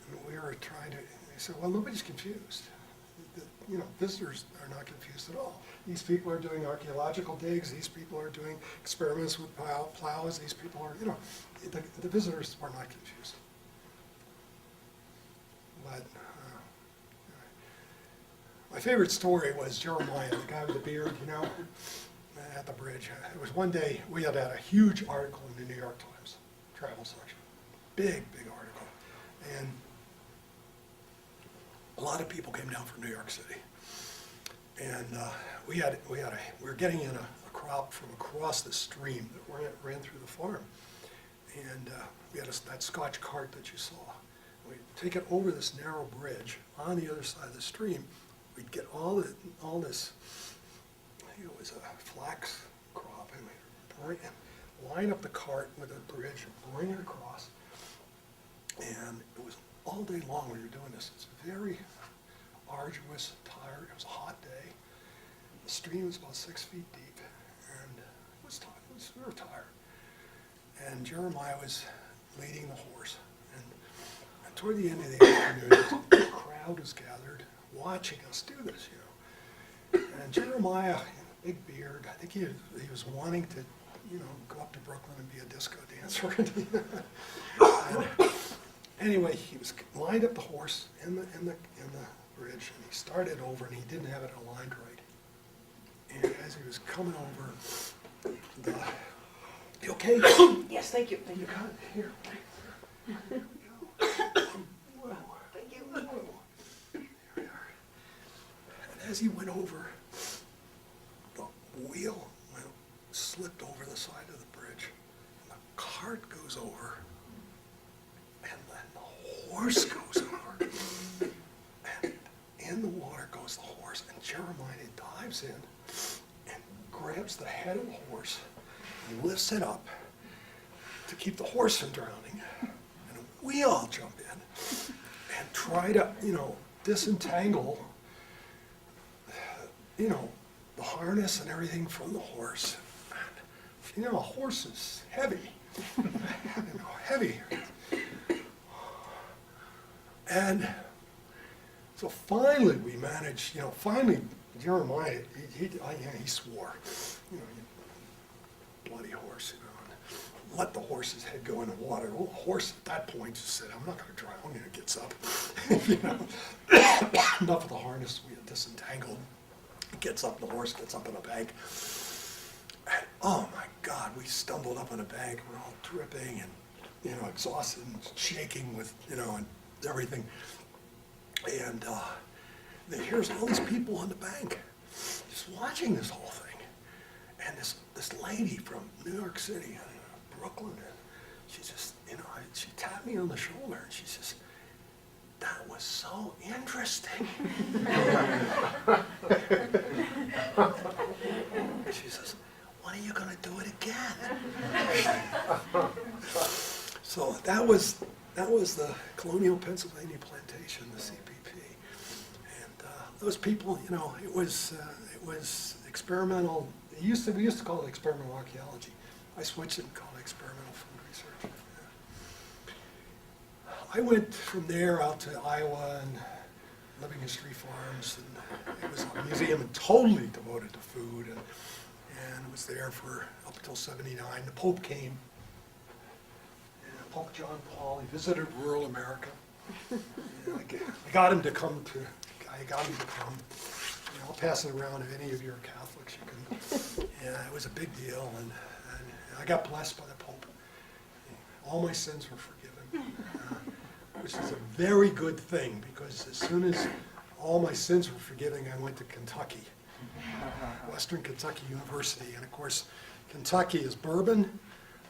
And we were trying to. They said, well, nobody's confused. Visitors are not confused at all. These people are doing archaeological digs. These people are doing experiments with plows. These people are, the visitors are not confused. But my favorite story was Jeremiah, the guy with the beard, at the bridge. It was one day, we had a huge article in the New York Times, travel section. Big article. And a lot of people came down from New York City. And we were getting in a crop from across the stream that ran through the farm. And we had that Scotch cart that you saw. We'd take it over this narrow bridge on the other side of the stream. We'd get all this, I think it was a flax crop, and we'd line up the cart with a bridge and bring it across. And it was all day long we were doing this. It's very arduous, tired. It was a hot day. The stream was about 6 feet deep, and we were tired. And Jeremiah was leading the horse. And toward the end of the afternoon, a crowd was gathered watching us do this, And Jeremiah, big beard, I think he was wanting to, go up to Brooklyn and be a disco dancer. And anyway, he was lined up the horse in the bridge, and he started over, and he didn't have it aligned right. And as he was coming over, you okay? Yes, thank you. You got it here. Whoa. Thank you. Whoa. And as he went over, the wheel slipped over the side of the bridge, and the cart goes over, and then the horse goes over, and in the water goes the horse, and Jeremiah dives in and grabs the head of the horse and lifts it up to keep the horse from drowning. And we all jump in and try to, disentangle, the harness and everything from the horse. And, a horse is heavy, heavy. And so finally we managed, Jeremiah, he swore, you bloody horse, and let the horse's head go in the water. Well, the horse at that point just said, I'm not going to drown, it gets up. Enough of the harness, we had disentangled. It gets up, the horse gets up on a bank. And, oh my God, we stumbled up on a bank, we're all dripping and, exhausted and shaking with, and everything. And here's all these people on the bank just watching this whole thing. And this lady from New York City, Brooklyn, and she just, she tapped me on the shoulder and she says, that was so interesting. She says, when are you going to do it again? So that was the Colonial Pennsylvania Plantation, the CPP. And those people, it was experimental. We used to call it experimental archaeology. I switched it and called it experimental food research. Yeah. I went from there out to Iowa and Living History Farms, and it was a museum totally devoted to food, and was there for up until '79. The Pope came, and Pope John Paul, he visited rural America. I got him to come. I'll pass it around if any of you are Catholics. You can. Yeah, it was a big deal, and I got blessed by the Pope. All my sins were forgiven, which is a very good thing, because as soon as all my sins were forgiven, I went to Kentucky, Western Kentucky University, and of course, Kentucky is bourbon,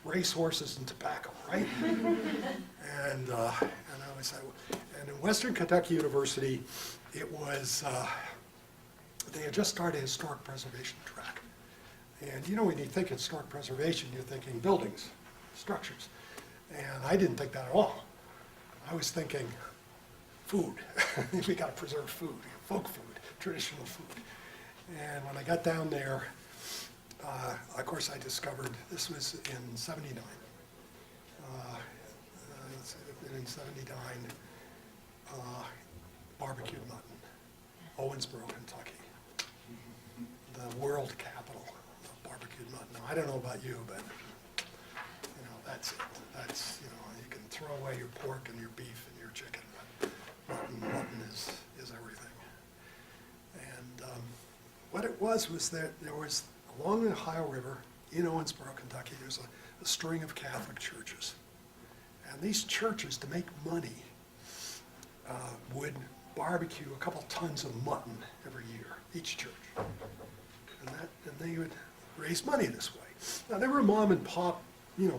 racehorses, and tobacco, right? And in Western Kentucky University, it was. They had just started a historic preservation track. And when you think historic preservation, you're thinking buildings, structures. And I didn't think that at all. I was thinking food. We got to preserve food, folk food, traditional food. And when I got down there, of course I discovered, this was in '79. In '79, barbecued mutton, Owensboro, Kentucky. The world capital of barbecued mutton. Now, I don't know about you, but that's it. That's you can throw away your pork and your beef and your chicken, but mutton is everything. And what it was that there was along the Ohio River in Owensboro, Kentucky, there's a string of Catholic churches, and these churches, to make money, would barbecue a couple tons of mutton every year, each church. And they would raise money this way. Now, there were mom and pop,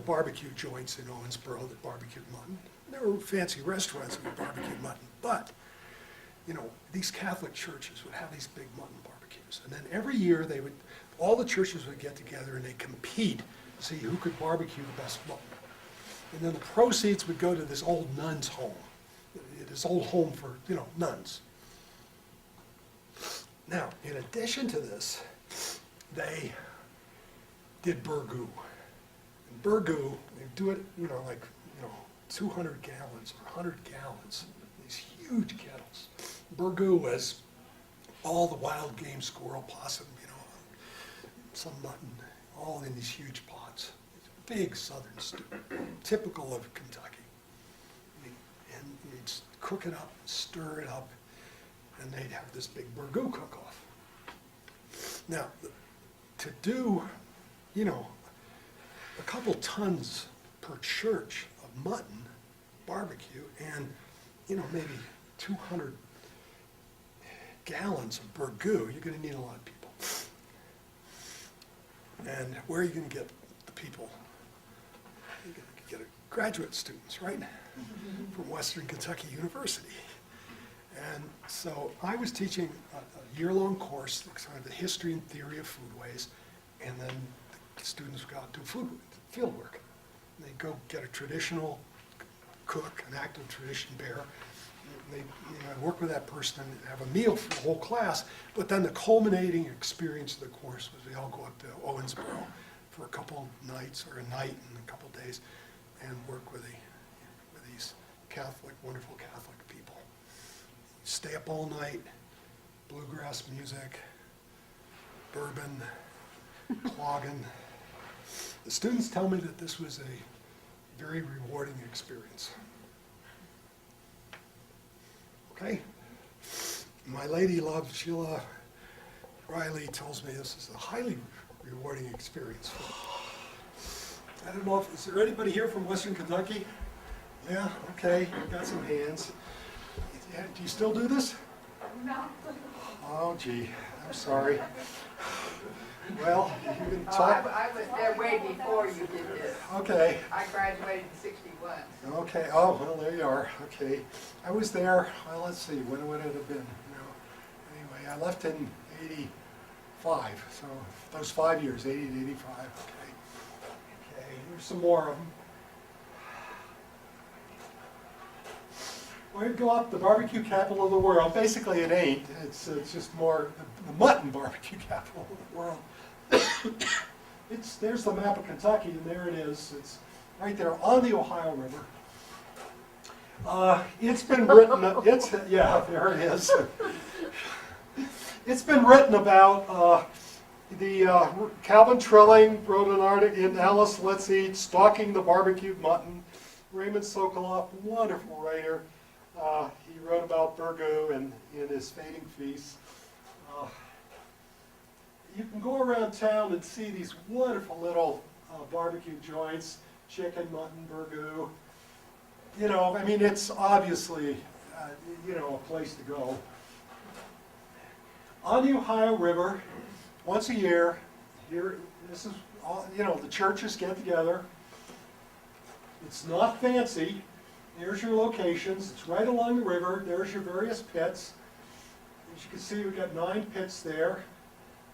barbecue joints in Owensboro that barbecued mutton. There were fancy restaurants that would barbecue mutton. But, these Catholic churches would have these big mutton barbecues. And then every year all the churches would get together and they'd compete to see who could barbecue the best mutton. And then the proceeds would go to this old nun's home. This old home for, nuns. Now, in addition to this, they did burgoo. And burgoo, they do it, 200 gallons or 100 gallons, these huge kettles. Burgoo was all the wild game, squirrel, possum, some mutton, all in these huge pots. Big southern stew, typical of Kentucky. And you'd cook it up, stir it up, and they'd have this big burgoo cook-off. Now, to do, a couple tons per church of mutton barbecue and, maybe 200 gallons of burgoo, you're gonna need a lot of people. And where are you gonna get the people? You're gonna get graduate students, right? From Western Kentucky University. And so I was teaching a year-long course, kind of the history and theory of foodways, and then the students got to field work. They go get a traditional cook, an active tradition bearer. They work with that person and have a meal for the whole class, but then the culminating experience of the course was we all go up to Owensboro for a couple nights or a night and a couple days and work with these Catholic, wonderful Catholic people. Stay up all night, bluegrass music, bourbon, clogging. The students tell me that this was a very rewarding experience. Okay? My lady love, Sheila Riley, tells me this is a highly rewarding experience. I don't know is there anybody here from Western Kentucky? Yeah, okay, got some hands. Yeah, do you still do this? No. Oh, gee, I'm sorry. Well, you can Oh, talk. I was there way before you did this. Okay. I graduated in '61. Okay, oh, well, there you are, okay. I was there, well, let's see, when would it have been? Anyway, I left in '85, so those 5 years, '80 to '85, okay. Okay, here's some more of them. We're gonna go up the barbecue capital of the world. Basically, it ain't, it's just more the mutton barbecue capital of the world. There's the map of Kentucky, and there it is. It's right there on the Ohio River. It's been written, yeah, there it is. It's been written about, Calvin Trilling wrote an article in Alice Let's Eat, Stalking the Barbecued Mutton. Raymond Sokoloff, wonderful writer. He wrote about burgoo in his Fading Feast. You can go around town and see these wonderful little barbecue joints, chicken, mutton, burgoo. You know, I mean, it's obviously, a place to go. On the Ohio River, once a year, this is all, the churches get together. It's not fancy. There's your locations. It's right along the river. There's your various pits. As you can see, we've got 9 pits there.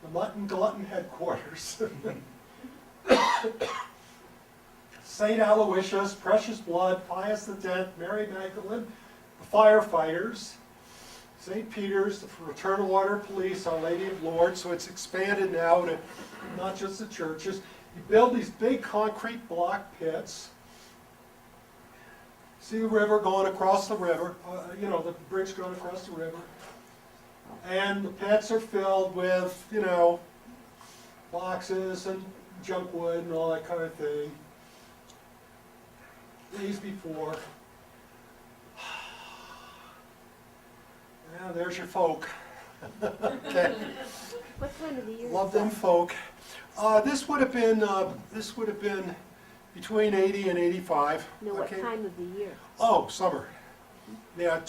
The Mutton Glutton headquarters. St. Aloysius, Precious Blood, Pius X, Mary Magdalene, the firefighters, St. Peter's, the Fraternal Order of Police, Our Lady of Lourdes. So it's expanded now to not just the churches. You build these big concrete block pits. See the river going across the river, the bridge going across the river. And the pits are filled with, boxes and junk wood and all that kind of thing. Days before. Yeah, there's your folk. Okay. What time of the year? Love them folk. This would have been between 80 and 85. No, what okay? time of the year? Oh, summer. Yeah,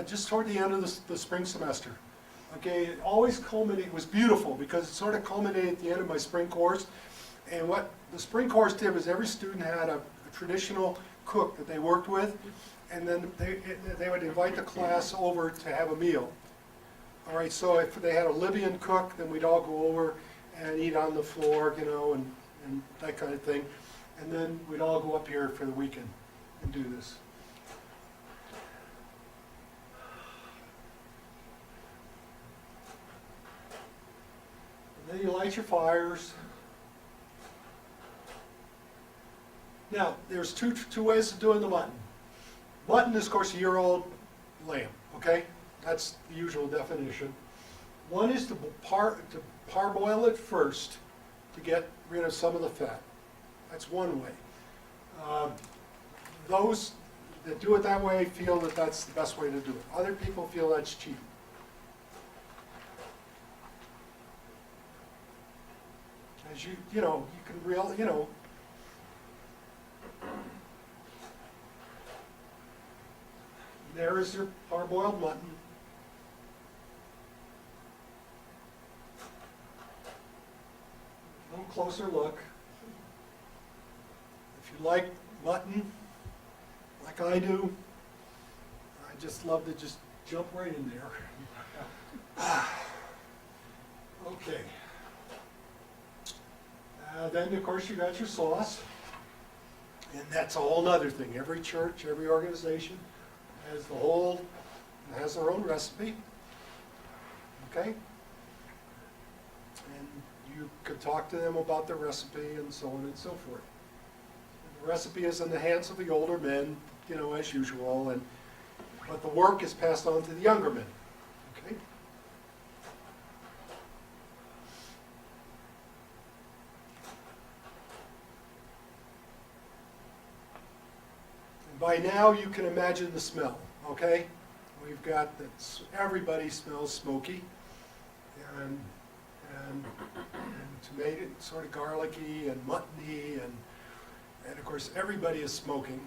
just toward the end of the spring semester. Okay, it always culminated, it was beautiful because it sort of culminated at the end of my spring course. And what the spring course did was every student had a traditional cook that they worked with, and then they would invite the class over to have a meal. All right, so if they had a Libyan cook, then we'd all go over and eat on the floor, and that kind of thing. And then we'd all go up here for the weekend and do this. And then you light your fires. Now, there's two ways of doing the mutton. Mutton is, of course, a year-old lamb, okay? That's the usual definition. One is to parboil it first to get rid of some of the fat. That's one way. Those that do it that way feel that that's the best way to do it. Other people feel that's cheap. As you can there is your parboiled mutton. closer look. If you like mutton, like I do, I just love to just jump right in there. Okay. Then, of course, you got your sauce. And that's a whole nother thing. Every church, every organization has has their own recipe. Okay? And you could talk to them about the recipe and so on and so forth. The recipe is in the hands of the older men, you know, as usual, but the work is passed on to the younger men. Okay? And by now you can imagine the smell, okay? We've got that everybody smells smoky and tomato, sort of garlicky and muttony, and of course everybody is smoking,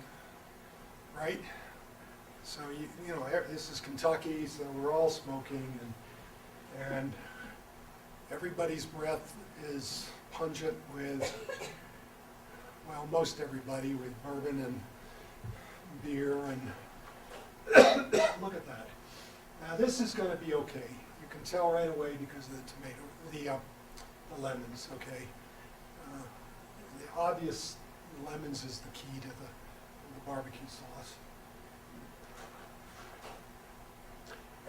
right? So you know, this is Kentucky, so we're all smoking, and everybody's breath is pungent with, well, most everybody with bourbon and beer, and look at that. Now this is going to be okay. You can tell right away because of the tomato, the lemons. Okay, the obvious lemons is the key to the barbecue sauce.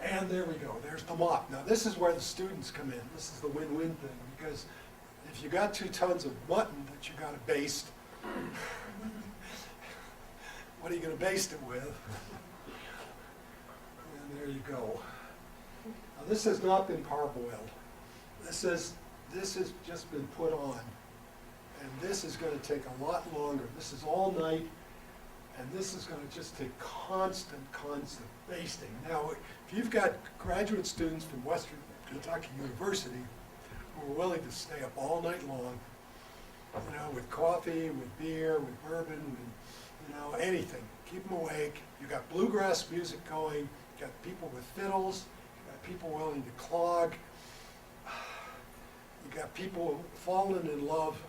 And there we go. There's the mop. Now this is where the students come in. This is the win-win thing, because if you got 2 tons of mutton that you got to baste, what are you going to baste it with? And there you go. Now this has not been parboiled. This has just been put on, and this is going to take a lot longer. This is all night, and this is going to just take constant basting. Now, if you've got graduate students from Western Kentucky University who are willing to stay up all night long, you know, with coffee, with beer, with bourbon, with, you know, anything, keep them awake. You got bluegrass music going. You got people with fiddles. You got people willing to clog. You got people falling in love.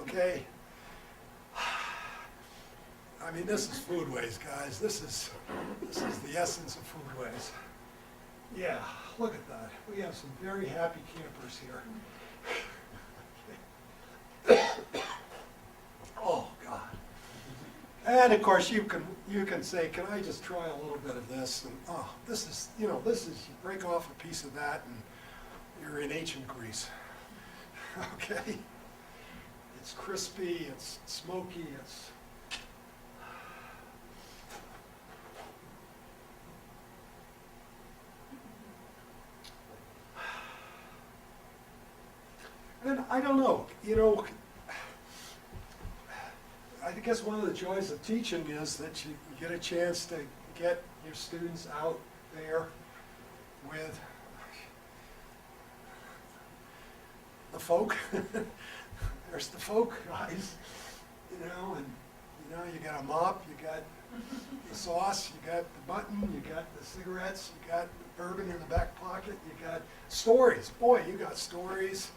Okay. I mean, this is Foodways, guys. This is the essence of Foodways. Yeah, look at that. We have some very happy campers here. Oh God. And of course you can say, can I just try a little bit of this? And oh, this is, you break off a piece of that and you're in ancient Greece. Okay? It's crispy, it's smoky, it's and I don't know, I guess one of the joys of teaching is that you get a chance to get your students out there with the folk. There's the folk, guys, and you got a mop, you got the sauce, you got the mutton, you got the cigarettes, you got the bourbon in the back pocket, you got stories. Boy, you got stories.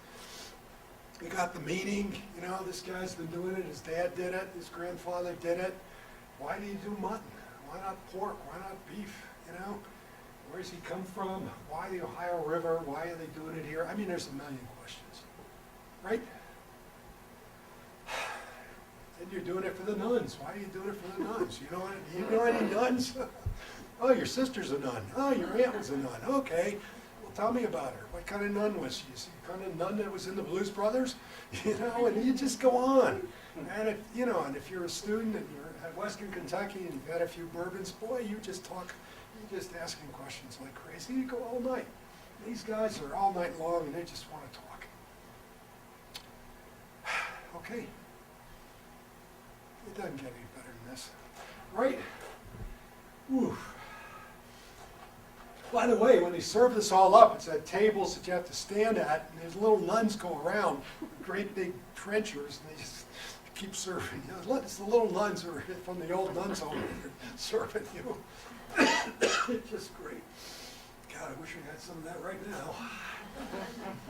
You got the meaning, this guy's been doing it, his dad did it, his grandfather did it. Why do you do mutton? Why not pork? Why not beef? Where's he come from? Why the Ohio River? Why are they doing it here? I mean, there's a million questions, right? And you're doing it for the nuns. Why are you doing it for the nuns? You know any nuns? Oh, your sister's a nun. Oh, your aunt was a nun. Okay. Well, tell me about her. What kind of nun was she? Is she the kind of nun that was in the Blues Brothers? And you just go on. And if you're a student and you're at Western Kentucky and you've had a few bourbons, boy, you're just asking questions like crazy. You go all night. These guys are all night long and they just want to talk. Okay. It doesn't get any better than this, right? Ooh. By the way, when they serve this all up, it's at tables that you have to stand at, and there's little nuns go around with great big trenchers, and they just keep serving. It's the little nuns who are from the old nuns home that are serving you. It's just great. God, I wish I had some of that right now.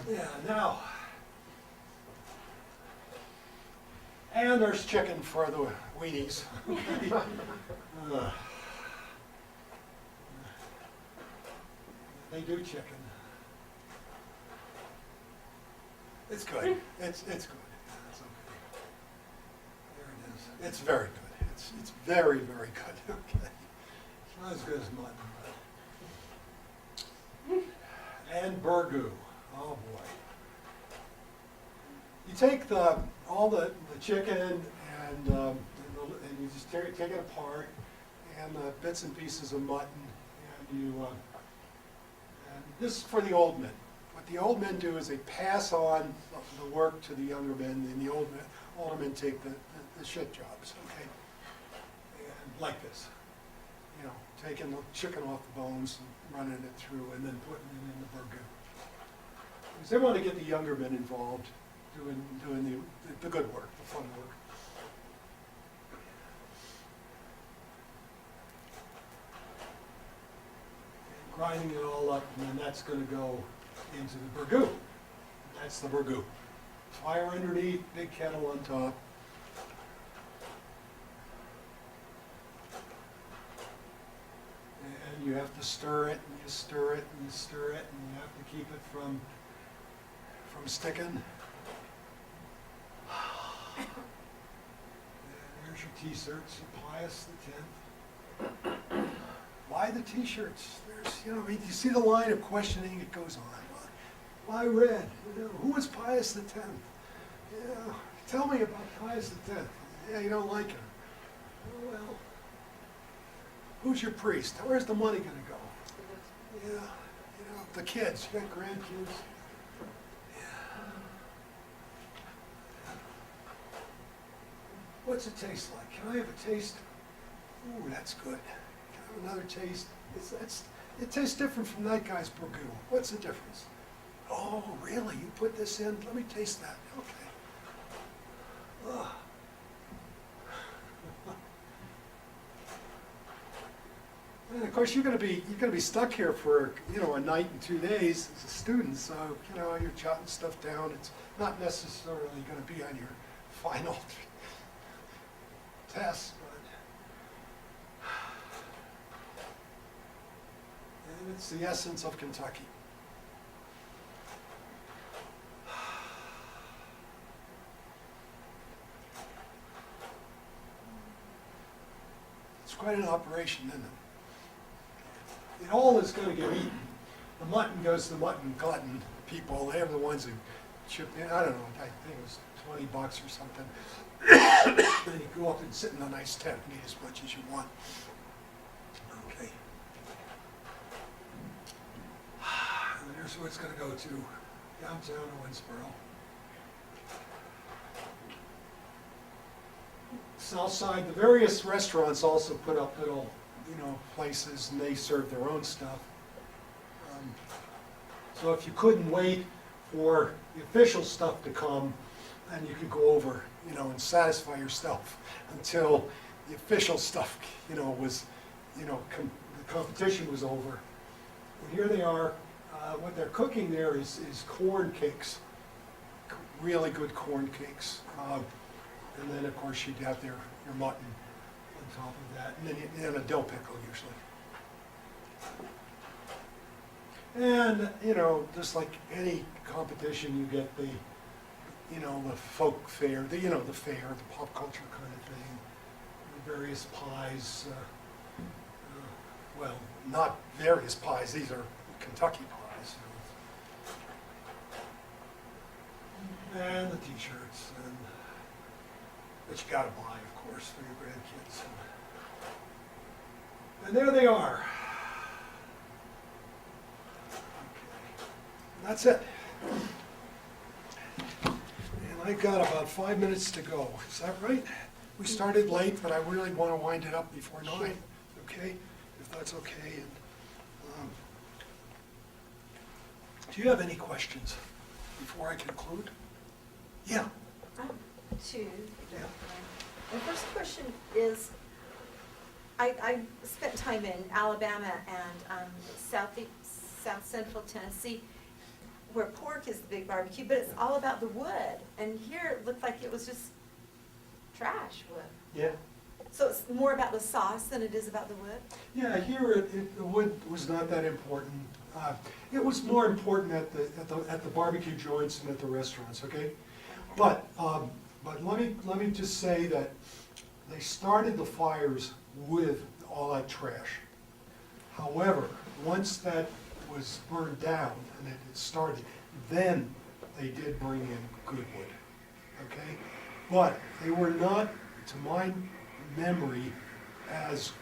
Yeah, now, And there's chicken for the weenies. They do chicken. It's good. It's good. It's okay. There it is. It's very good. It's very, very good. Okay. It's not as good as mutton. But. And burgoo. Oh boy. You take all the chicken and you just take it apart, and the bits and pieces of mutton, and you and this is for the old men. What the old men do is they pass on the work to the younger men, and the older men take the shit jobs. Okay, and like this, you know, taking the chicken off the bones and running it through, and then putting it in the burgoo. Because they want to get the younger men involved, doing the good work, the fun work. And grinding it all up, and then that's going to go into the burgoo. That's the burgoo. Fire underneath, big kettle on top. And you have to stir it, and you stir it, and you stir it, and you have to keep it from sticking. And there's your t-shirts, Pius X. Why the t-shirts? There's, you know, you see the line of questioning that goes on. Why red? You know, who was Pius X? Yeah, tell me about Pius X. Yeah, you don't like him. Oh, well, who's your priest? Where's the money going to go? Yeah, you know, the kids. You got grandkids. What's it taste like? Can I have a taste? Ooh, that's good. Can I have another taste? It tastes different from that guy's burgoo. What's the difference? Oh, really? You put this in? Let me taste that. Okay. Ugh. And of course, you're going to be stuck here for, you know, a night and 2 days as a student. So, you know, you're jotting stuff down. It's not necessarily going to be on your final test, but and it's the essence of Kentucky. It's quite an operation, isn't it? It all is going to get eaten. The mutton goes to the mutton glutton people. They're the ones who chip in. I don't know. I think it was $20 or something. Then you go up and sit in a nice tent and eat as much as you want. Okay. And here's where it's going to go to, downtown Owensboro. South side, the various restaurants also put up little, you know, places, and they serve their own stuff. So if you couldn't wait for the official stuff to come, then you could go over, you know, and satisfy yourself until the official stuff, you know, was, you know, the competition was over. Well, here they are. What they're cooking there is corn cakes, really good corn cakes. And then, of course, you'd have your mutton on top of that, and then a dill pickle usually. And, you know, just like any competition, you get the, you know, the folk fair, the fair, the pop culture kind of thing, the various pies. Well, not various pies, these are Kentucky pies. And the t-shirts, that you gotta buy, of course, for your grandkids. And there they are. Okay. That's it. And I've got about 5 minutes to go. Is that right? We started late, but I really want to wind it up before 9. Okay? If that's okay. And, do you have any questions before I conclude? Yeah. Two. Yeah. The first question is, I spent time in Alabama and South Central Tennessee, where pork is the big barbecue, but it's all about the wood. And here it looked like it was just trash wood. Yeah. So it's more about the sauce than it is about the wood? Yeah, here the wood was not that important. It was more important at the barbecue joints and at the restaurants, okay? But let me just say that they started the fires with all that trash. However, once that was burned down and it started, then they did bring in good wood, okay? But they were not, to my memory, as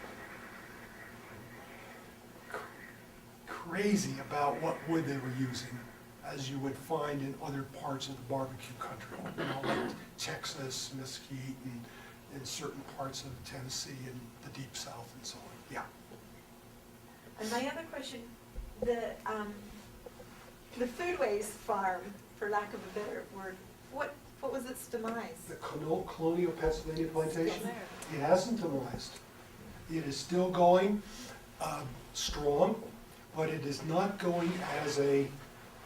crazy about what wood they were using as you would find in other parts of the barbecue country, you know, like Texas, Mesquite, and in certain parts of Tennessee and the Deep South and so on. Yeah. And my other question, the Foodways farm, for lack of a better word, what was its demise? The Colonial Pennsylvania Plantation, Still it hasn't demised. It is still going strong, but it is not going as a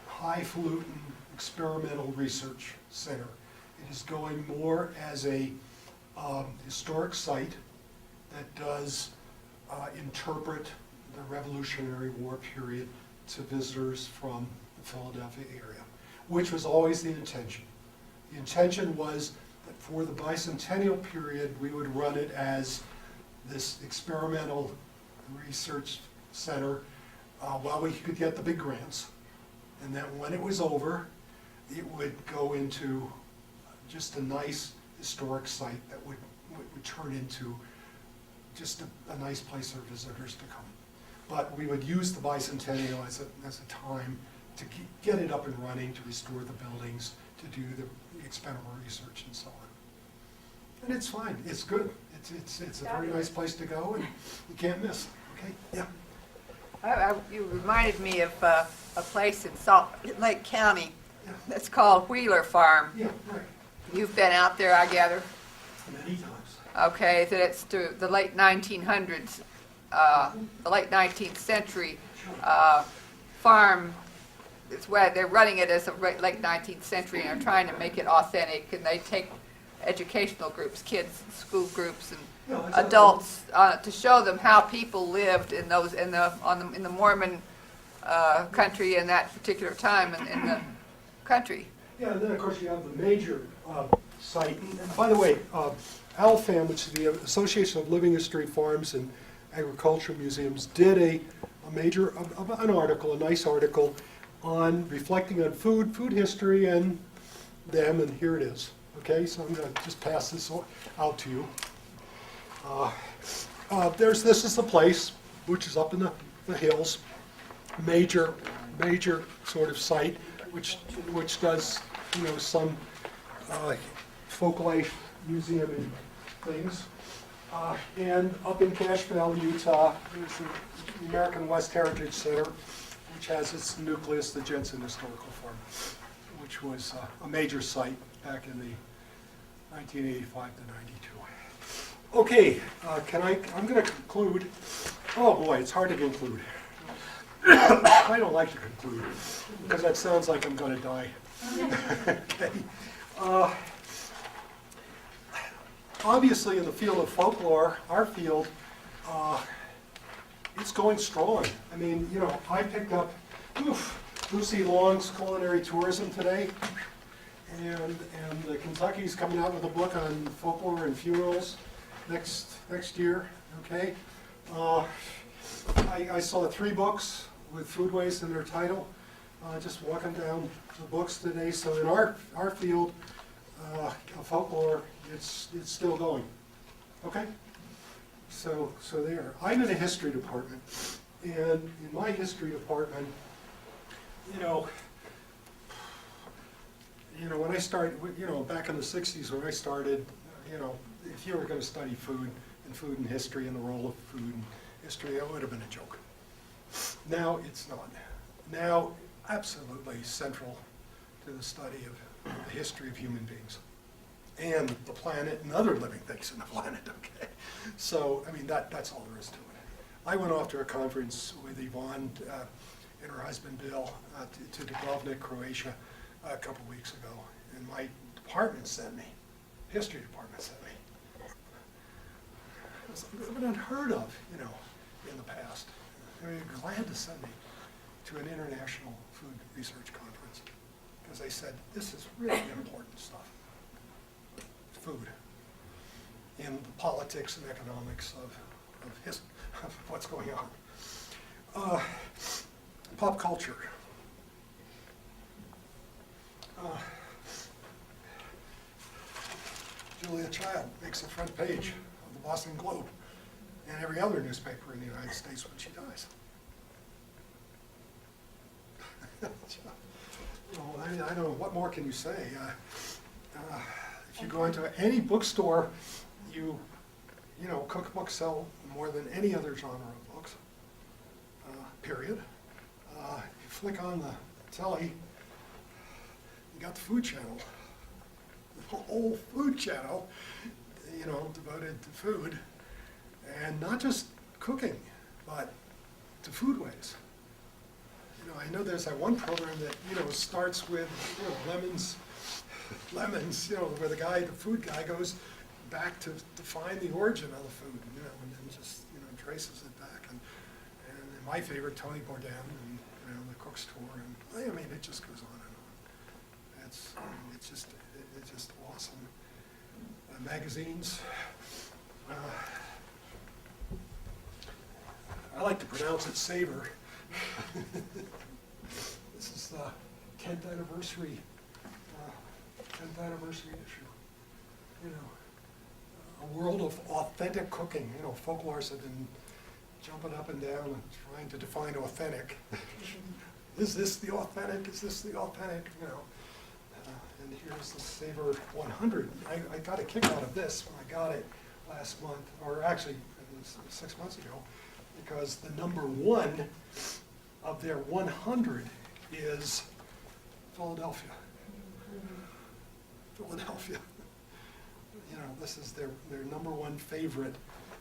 highfalutin experimental research center. It is going more as a historic site that does interpret the Revolutionary War period to visitors from the Philadelphia area, which was always the intention. The intention was that for the bicentennial period, we would run it as this experimental research center while we could get the big grants. And then when it was over, it would go into just a nice historic site that would turn into just a nice place for visitors to come. But we would use the bicentennial as a time to get it up and running, to restore the buildings, to do the experimental research and so on. And it's fine, it's good. It's a very nice place to go, and you can't miss, okay? Yeah. You reminded me of a place in Salt Lake County that's called Wheeler Farm. Yeah, right. You've been out there, I gather. Many times. Okay, that it's to the late 1900s, the late 19th century farm. It's where they're running it as a late 19th century, and they're trying to make it authentic. And they take educational groups, kids, school groups, and adults to show them how people lived in those in the Mormon country in that particular time in the country. Yeah, and then of course you have the major site. And by the way, ALFAM, which is the Association of Living History Farms and Agricultural Museums, did an article, a nice article, on reflecting on food history and them, and here it is. Okay, so I'm going to just pass this out to you. This is the place, which is up in the hills, major sort of site, which does, you know, some folklife museum and things. And up in Cache Valley, Utah, there's the American West Heritage Center, which has its nucleus, the Jensen Historical Farm, which was a major site back in the 1985 to 92. Okay, I'm going to conclude. Oh boy, it's hard to conclude. I don't like to conclude, because that sounds like I'm going to die. Okay. Obviously, in the field of folklore, our field, it's going strong. I mean, you know, I picked up Lucy Long's Culinary Tourism today, and Kentucky's coming out with a book on folklore and funerals next year. Okay, I saw 3 books with Foodways in their title. Just walking down the books today. So in our field of folklore, it's still going. Okay. So there. I'm in a history department, and in my history department, you know, when I started, back in the 60s when I started, if you were going to study food and history and the role of food and history, it would have been a joke. Now it's not. Now, absolutely central to the study of the history of human beings and the planet and other living things in the planet, okay? So, I mean, that's all there is to it. I went off to a conference with Yvonne and her husband Bill to Dubrovnik, Croatia, a couple weeks ago, and my department sent me, history department sent me, was unheard of, you know, in the past. They were glad to send me to an international food research conference because they said, this is really important stuff. Food in the politics and economics of what's going on. Pop culture. Julia Child makes the front page of the Boston Globe and every other newspaper in the United States when she dies. Well, I don't know, what more can you say? If you go into any bookstore, you know, cookbooks sell more than any other genre of books, period. You flick on the telly, you got the Food Channel, the whole Food Channel, you know, devoted to food, and not just cooking, but to Foodways. You know, I know there's that one program that, you know, starts with, you know, lemons, you know, where the food guy goes back to find the origin of the food, you know, and then just, you know, traces it back. And my favorite, Tony Bourdain, and, you know, the cook's tour, and I mean, it just goes on and on. It's just awesome. Magazines. I like to pronounce it Savor. This is the 10th anniversary issue. You know, a world of authentic cooking. You know, folklorists have been jumping up and down and trying to define authentic. Is this the authentic? Is this the authentic? You know, and here's the Savor 100. I got a kick out of this when I got it last month, or actually it was 6 months ago, because the number one of their 100 is Philadelphia. Philadelphia. You know, this is their number one favorite,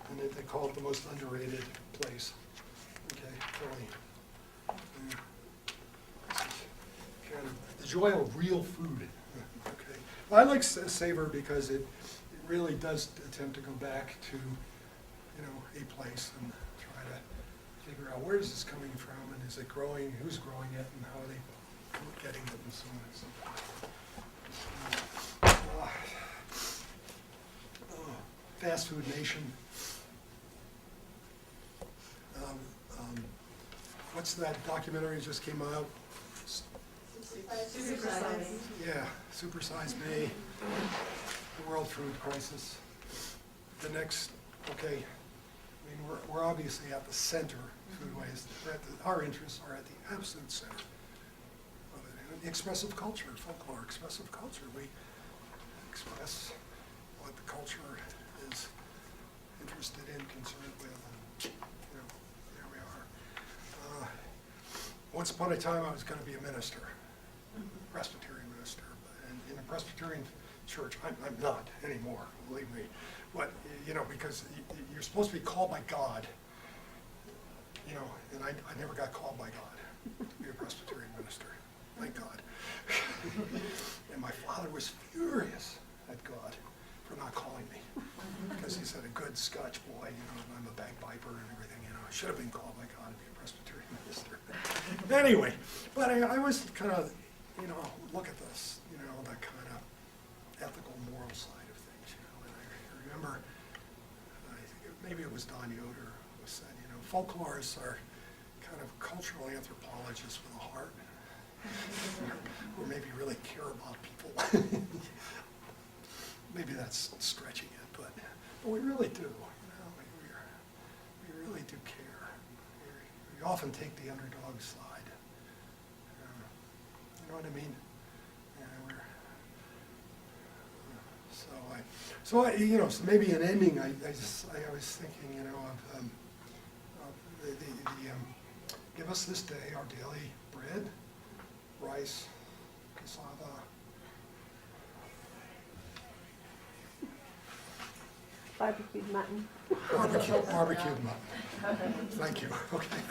and they call it the most underrated place. Okay, Philly. This is kind of the joy of real food. Okay, well, I like Savor because it really does attempt to go back to, you know, a place and try to figure out where is this coming from, and is it growing, who's growing it, and how are they getting it, and so on and so forth. Fast Food Nation. What's that documentary that just came out? Supersize. Yeah, Super Size Me, the World Food Crisis. The next, okay, I mean, we're obviously at the center, Foodways. Our interests are at the absolute center of it. Expressive culture, folklore, expressive culture. We express what the culture is interested in, concerned with, and, you know, there we are. Once upon a time, I was going to be a minister, Presbyterian minister, and in a Presbyterian church, I'm not anymore, believe me. But, you know, because you're supposed to be called by God, you know, and I never got called by God to be a Presbyterian minister, thank God. And my father was furious at God for not calling me, because he said a good Scotch boy, you know, I'm a bagpiper and everything, you know, I should have been called by God to be a Presbyterian minister. Anyway, but I was kind of, you know, look at this, you know, that kind of ethical, moral side of things, you know, and I remember, I think maybe it was Don Yoder who said, you know, folklorists are kind of cultural anthropologists with a heart, or maybe really care about people. Maybe that's stretching it, but we really do, you know, we really do care. We often take the underdog side. You know what I mean? Yeah, so you know, so maybe in ending, I was thinking, you know, of give us this day our daily bread, rice, cassava, Barbecued mutton. barbecued mutton. Thank you. Okay.